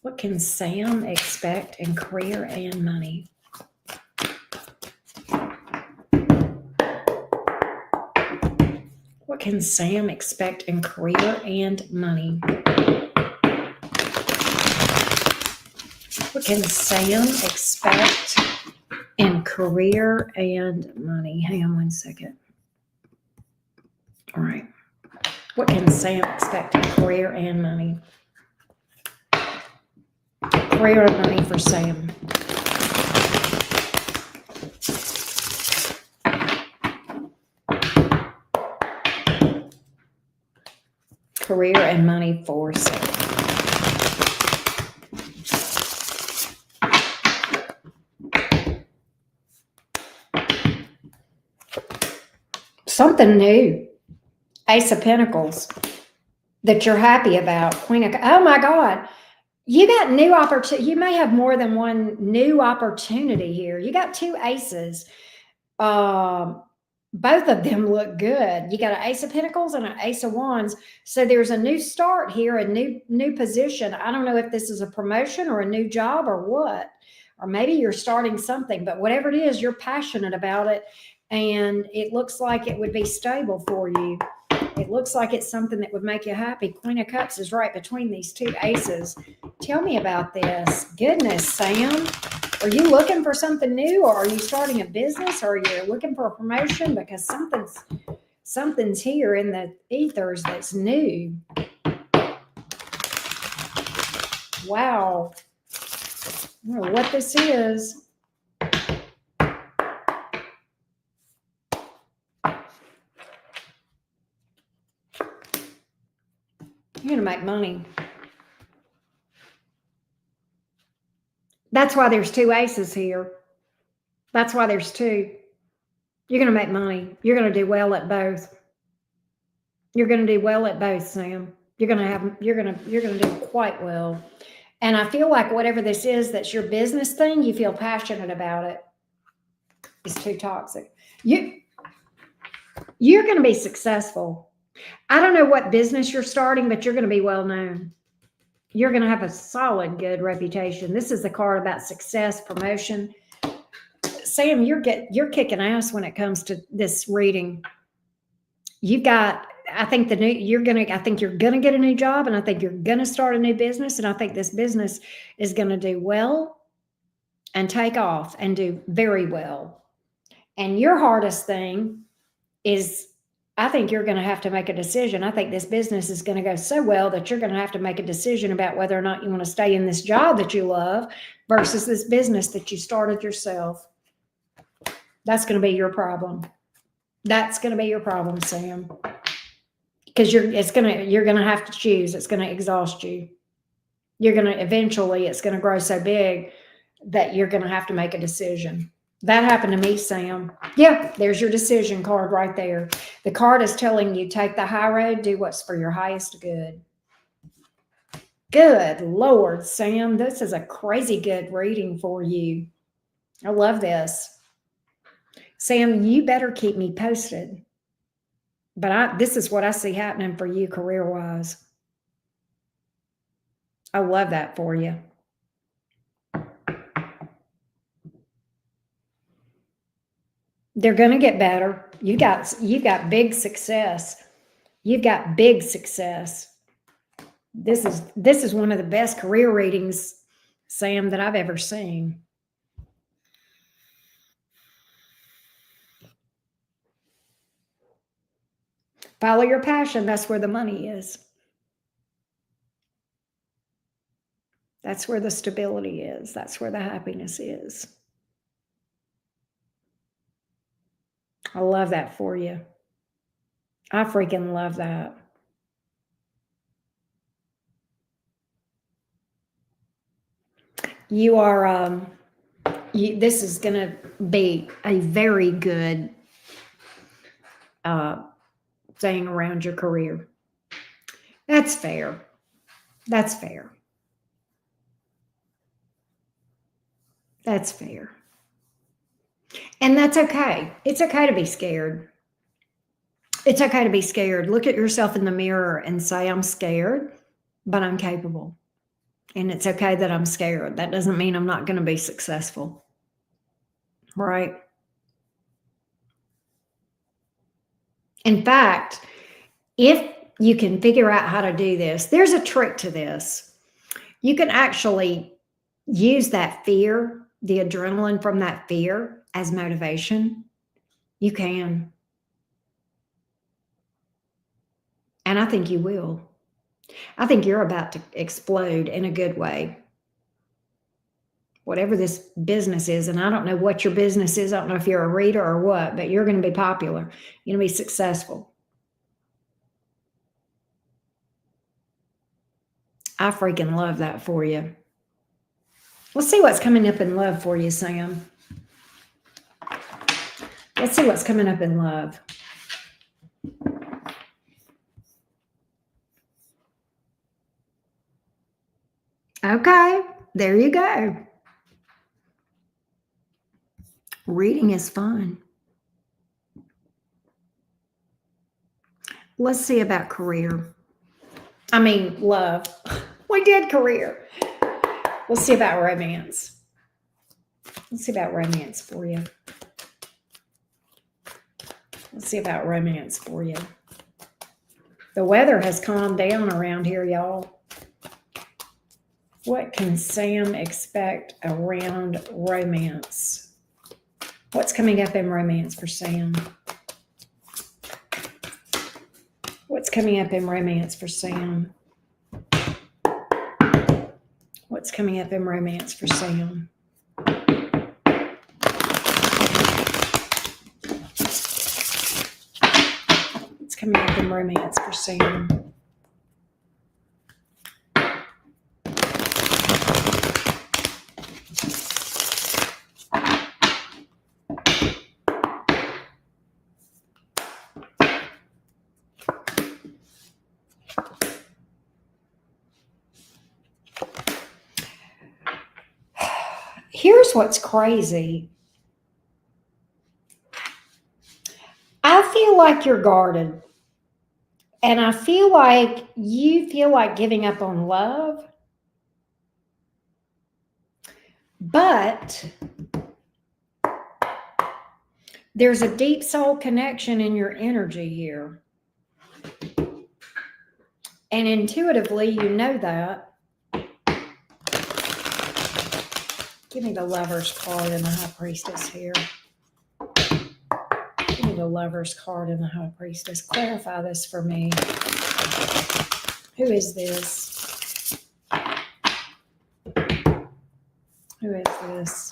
What can Sam expect in career and money? What can Sam expect in career and money? What can Sam expect in career and money? Hang on one second. All right. What can Sam expect in career and money? Career and money for Sam. Career and money for Sam. Something new. Ace of Pentacles that you're happy about. Queen of, oh my God. You got new opportunity. You may have more than one new opportunity here. You got 2 aces. Both of them look good. You got an Ace of Pentacles and an Ace of Wands. So there's a new start here, a new position. I don't know if this is a promotion or a new job or what, or maybe you're starting something, but whatever it is, you're passionate about it. And it looks like it would be stable for you. It looks like it's something that would make you happy. Queen of Cups is right between these two aces. Tell me about this. Goodness, Sam. Are you looking for something new, or are you starting a business, or you're looking for a promotion? Because something's here in the ethers that's new. Wow. I don't know what this is. You're going to make money. That's why there's two aces here. That's why there's two. You're going to make money. You're going to do well at both. You're going to do well at both, Sam. You're going to do quite well. And I feel like whatever this is, that's your business thing, you feel passionate about it. It's too toxic. You're going to be successful. I don't know what business you're starting, but you're going to be well known. You're going to have a solid, good reputation. This is the card about success, promotion. Sam, you're kicking ass when it comes to this reading. You've got, I think you're gonna get a new job, and I think you're gonna start a new business, and I think this business is gonna do well and take off and do very well. And your hardest thing is, I think you're going to have to make a decision. I think this business is going to go so well that you're going to have to make a decision about whether or not you want to stay in this job that you love versus this business that you started yourself. That's going to be your problem. That's going to be your problem, Sam. Because you're going to have to choose. It's going to exhaust you. It's going to grow so big that you're going to have to make a decision. That happened to me, Sam. Yeah, there's your decision card right there. The card is telling you, take the high road, do what's for your highest good. Good Lord, Sam. This is a crazy good reading for you. I love this. Sam, you better keep me posted. But this is what I see happening for you career-wise. I love that for you. They're going to get better. You got big success. You've got big success. This is one of the best career readings, Sam, that I've ever seen. Follow your passion. That's where the money is. That's where the stability is. That's where the happiness is. I love that for you. I freaking love that. You are, this is going to be a very good thing around your career. That's fair. That's fair. That's fair. And that's okay. It's okay to be scared. It's okay to be scared. Look at yourself in the mirror and say, I'm scared, but I'm capable. And it's okay that I'm scared. That doesn't mean I'm not going to be successful. Right? In fact, if you can figure out how to do this, there's a trick to this. You can actually use that fear, the adrenaline from that fear, as motivation. You can. And I think you will. I think you're about to explode in a good way. Whatever this business is, and I don't know what your business is. I don't know if you're a reader or what, but you're going to be popular. You're going to be successful. I freaking love that for you. Let's see what's coming up in love for you, Sam. Let's see what's coming up in love. Okay, there you go. Reading is fun. Let's see about career. I mean, love. We did career. Let's see about romance. Let's see about romance for you. Let's see about romance for you. The weather has calmed down around here, y'all. What can Sam expect around romance? What's coming up in romance for Sam? What's coming up in romance for Sam? What's coming up in romance for Sam? What's coming up in romance for Sam? Here's what's crazy. I feel like you're guarded. And I feel like you feel like giving up on love. But there's a deep soul connection in your energy here. And intuitively, you know that. Give me the Lover's card and the High Priestess here. Give me the Lover's card and the High Priestess. Clarify this for me. Who is this? Who is this?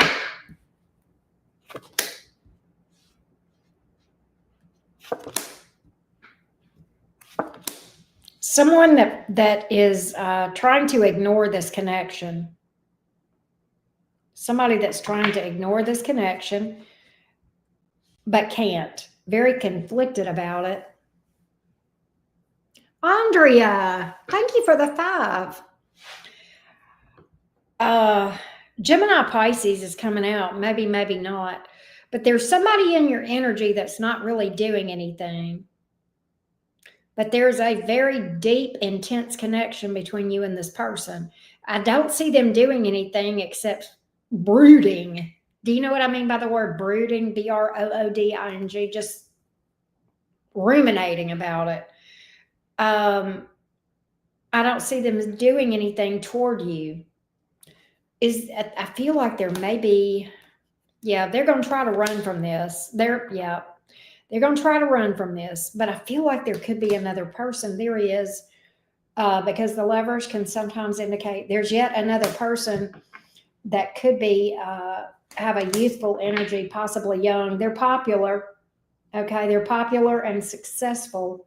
Someone that is trying to ignore this connection. Somebody that's trying to ignore this connection, but can't. Very conflicted about it. Andrea, thank you for the 5. Gemini Pisces is coming out. Maybe, maybe not. But there's somebody in your energy that's not really doing anything. But there's a very deep, intense connection between you and this person. I don't see them doing anything except brooding. Do you know what I mean by the word brooding? brooding, just ruminating about it. I don't see them doing anything toward you. I feel like there may be, they're going to try to run from this. They're going to try to run from this, but I feel like there could be another person. There is, because the Lovers can sometimes indicate there's yet another person that could be, have a youthful energy, possibly young. They're popular. Okay. They're popular and successful,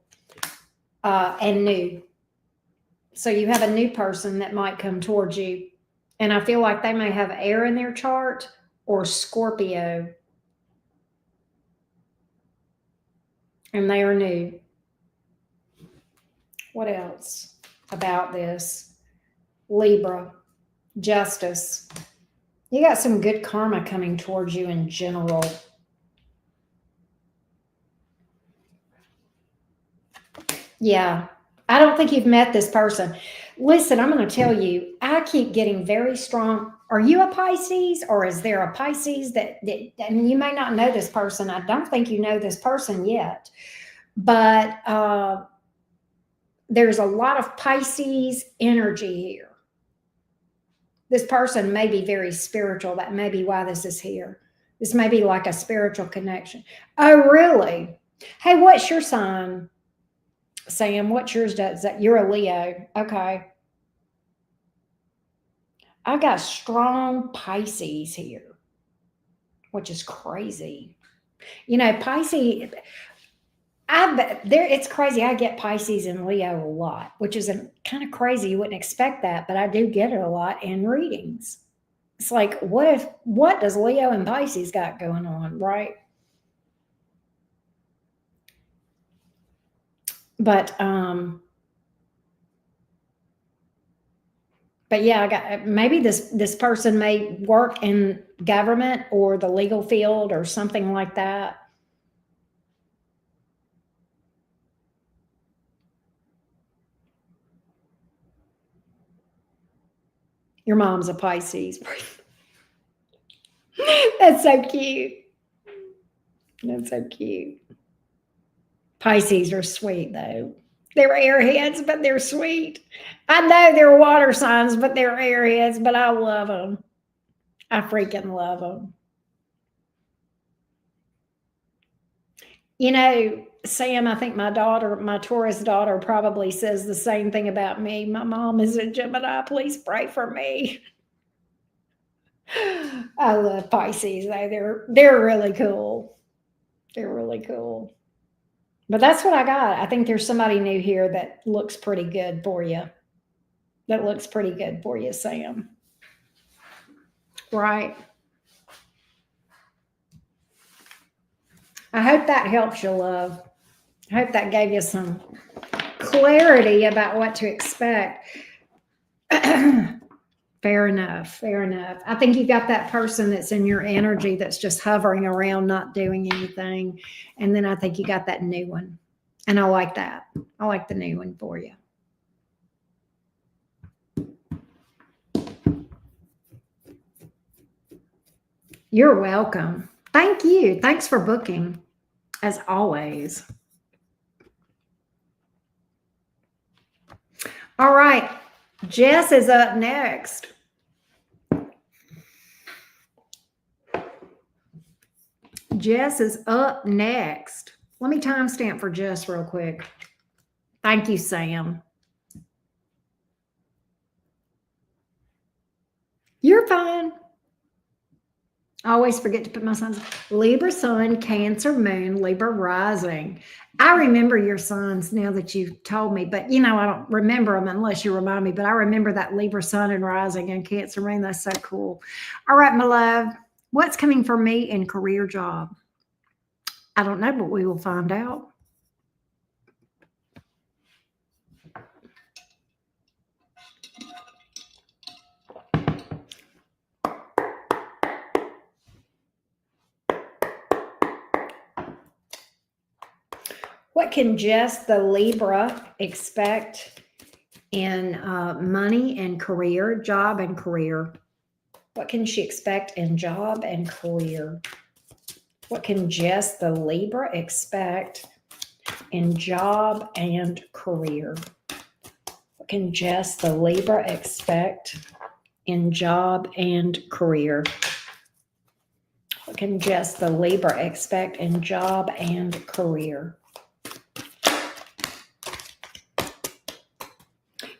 and new. So you have a new person that might come towards you. And I feel like they may have air in their chart or Scorpio. And they are new. What else about this? Libra, justice. You got some good karma coming towards you in general. Yeah, I don't think you've met this person. Listen, I'm going to tell you, I keep getting very strong. Are you a Pisces, or is there a Pisces that and you may not know this person. I don't think you know this person yet, but there's a lot of Pisces energy here. This person may be very spiritual. That may be why this is here. This may be like a spiritual connection. Oh, really? Hey, what's your sign, Sam? What's yours? You're a Leo. Okay. I got strong Pisces here, which is crazy. You know, Pisces, it's crazy. I get Pisces and Leo a lot, which is kind of crazy. You wouldn't expect that, but I do get it a lot in readings. It's like, what does Leo and Pisces got going on, right? But yeah, maybe this person may work in government or the legal field or something like that. Your mom's a Pisces. That's so cute. That's so cute. Pisces are sweet, though. They're airheads, but they're sweet. I know they're water signs, but they're airheads, but I love them. I freaking love them. You know, Sam, I think my daughter, my Taurus daughter, probably says the same thing about me. My mom is a Gemini. Please pray for me. I love Pisces. They're really cool. They're really cool. But that's what I got. I think there's somebody new here that looks pretty good for you. That looks pretty good for you, Sam. Right. I hope that helps you, love. I hope that gave you some clarity about what to expect. Fair enough. Fair enough. I think you got that person that's in your energy that's just hovering around, not doing anything. And then I think you got that new one. And I like that. I like the new one for you. You're welcome. Thank you. Thanks for booking, as always. All right. Jess is up next. Jess is up next. Let me timestamp for Jess real quick. Thank you, Sam. You're fine. I always forget to put my signs. Libra sun, Cancer moon, Libra rising. I remember your signs now that you've told me, but I don't remember them unless you remind me. But I remember that Libra sun and rising and Cancer moon. That's so cool. All right, my love. What's coming for me in career job? I don't know, but we will find out. What can Jess, the Libra, expect in money and career, job and career? What can she expect in job and career? What can Jess, the Libra, expect in job and career? What can Jess, the Libra, expect in job and career? What can Jess, the Libra, expect in job and career?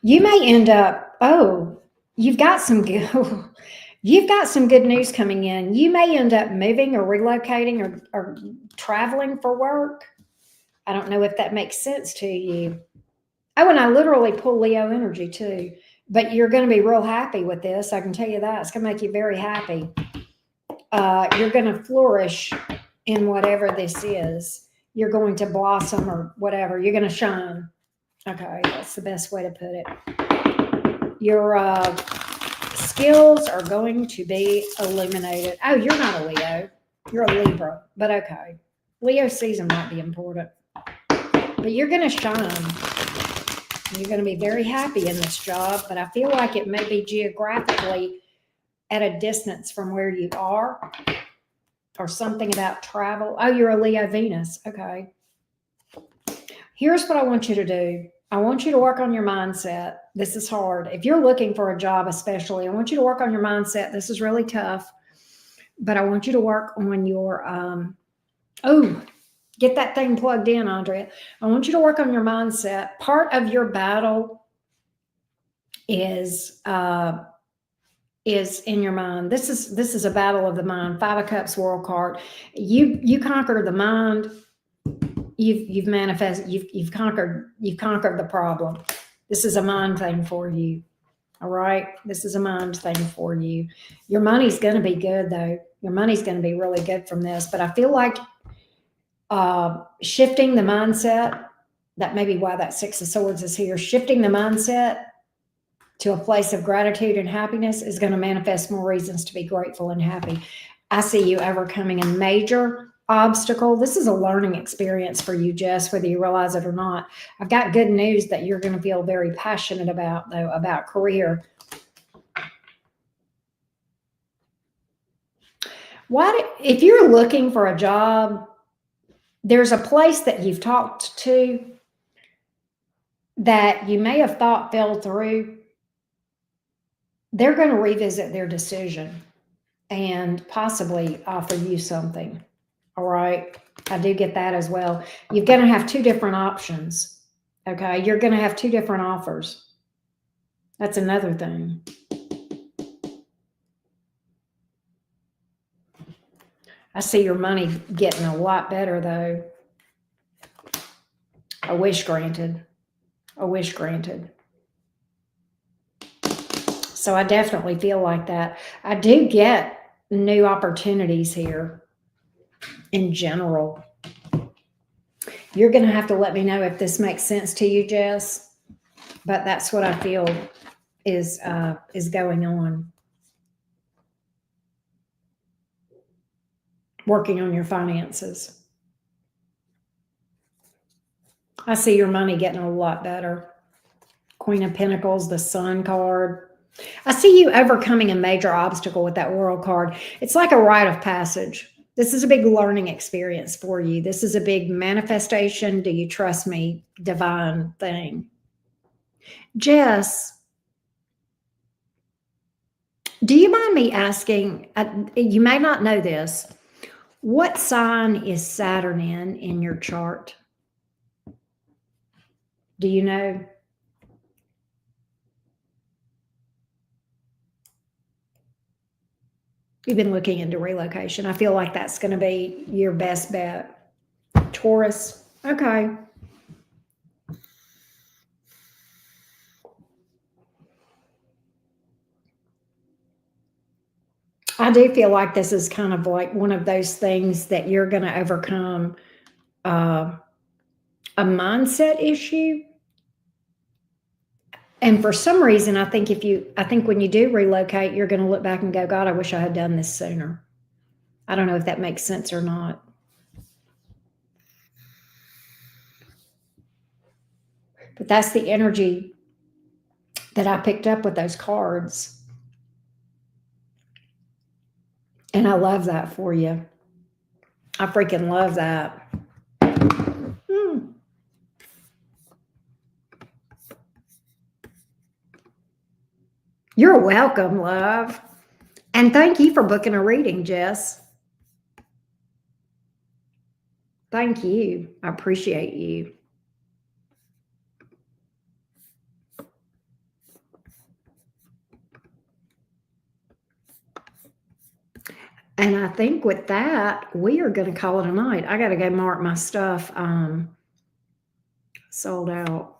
You may end up, you've got some good, you've got some good news coming in. You may end up moving or relocating or traveling for work. I don't know if that makes sense to you. Oh, and I literally pull Leo energy too. But you're going to be real happy with this. I can tell you that. It's going to make you very happy. You're going to flourish in whatever this is. You're going to blossom or whatever. You're going to shine. Okay, that's the best way to put it. Your skills are going to be illuminated. Oh, you're not a Leo. You're a Libra, but okay. Leo season might be important. But you're going to shine. You're going to be very happy in this job, but I feel like it may be geographically at a distance from where you are or something about travel. Oh, you're a Leo Venus. Okay. Here's what I want you to do. I want you to work on your mindset. This is hard. If you're looking for a job, especially, I want you to work on your mindset. This is really tough, but I want you to work on your, get that thing plugged in, Andrea. I want you to work on your mindset. Part of your battle is in your mind. This is a battle of the mind. 5 of Cups, World card. You conquer the mind. You've manifested. You've conquered the problem. This is a mind thing for you. All right. This is a mind thing for you. Your money's going to be good though. Your money's going to be really good from this. But I feel like shifting the mindset. That may be why that 6 of Swords is here. Shifting the mindset to a place of gratitude and happiness is going to manifest more reasons to be grateful and happy. I see you overcoming a major obstacle. This is a learning experience for you, Jess, whether you realize it or not. I've got good news that you're going to feel very passionate about, though, about career. If you're looking for a job There's a place that you've talked to that you may have thought fell through. They're going to revisit their decision and possibly offer you something. All right. I do get that as well. You're going to have two different options. Okay. You're going to have two different offers. That's another thing. I see your money getting a lot better, though. A wish granted. A wish granted. So I definitely feel like that. I do get new opportunities here in general. You're going to have to let me know if this makes sense to you, Jess. But that's what I feel is going on. Working on your finances. I see your money getting a lot better. Queen of Pentacles, the Sun card. I see you overcoming a major obstacle with that World card. It's like a rite of passage. This is a big learning experience for you. This is a big manifestation. Do you trust me? Divine thing. Jess, do you mind me asking, you may not know this, what sign is Saturn in your chart? Do you know? You've been looking into relocation. I feel like that's going to be your best bet. Taurus. Okay. I do feel like this is kind of like one of those things that you're going to overcome a mindset issue. And for some reason, I think when you do relocate, you're going to look back and go, God, I wish I had done this sooner. I don't know if that makes sense or not. But that's the energy that I picked up with those cards. And I love that for you. I freaking love that. You're welcome, love. And thank you for booking a reading, Jess. Thank you. I appreciate you. And I think with that, we are going to call it a night. I got to go mark my stuff sold out.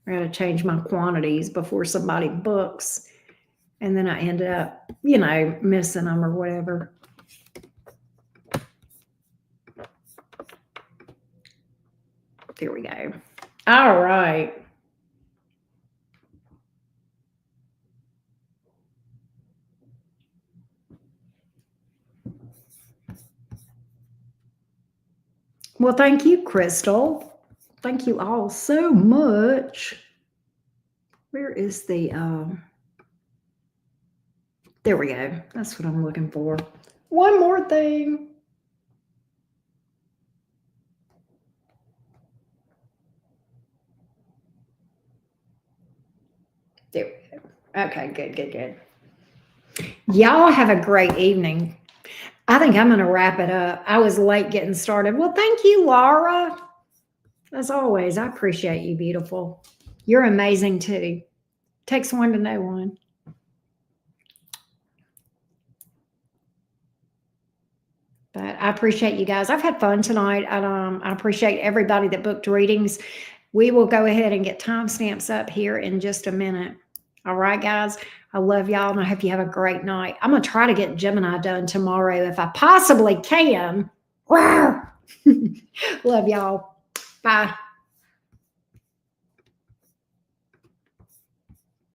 I got to change my quantities before somebody books. And then I ended up, missing them or whatever. There we go. All right. Well, thank you, Crystal. Thank you all so much. Where is the, there we go. That's what I'm looking for. One more thing. There we go. Okay, good. Y'all have a great evening. I think I'm going to wrap it up. I was late getting started. Well, thank you, Laura. As always, I appreciate you, beautiful. You're amazing, too. Takes one to know one. But I appreciate you guys. I've had fun tonight. I appreciate everybody that booked readings. We will go ahead and get timestamps up here in just a minute. All right, guys. I love y'all, and I hope you have a great night. I'm going to try to get Gemini done tomorrow if I possibly can. Love y'all. Bye.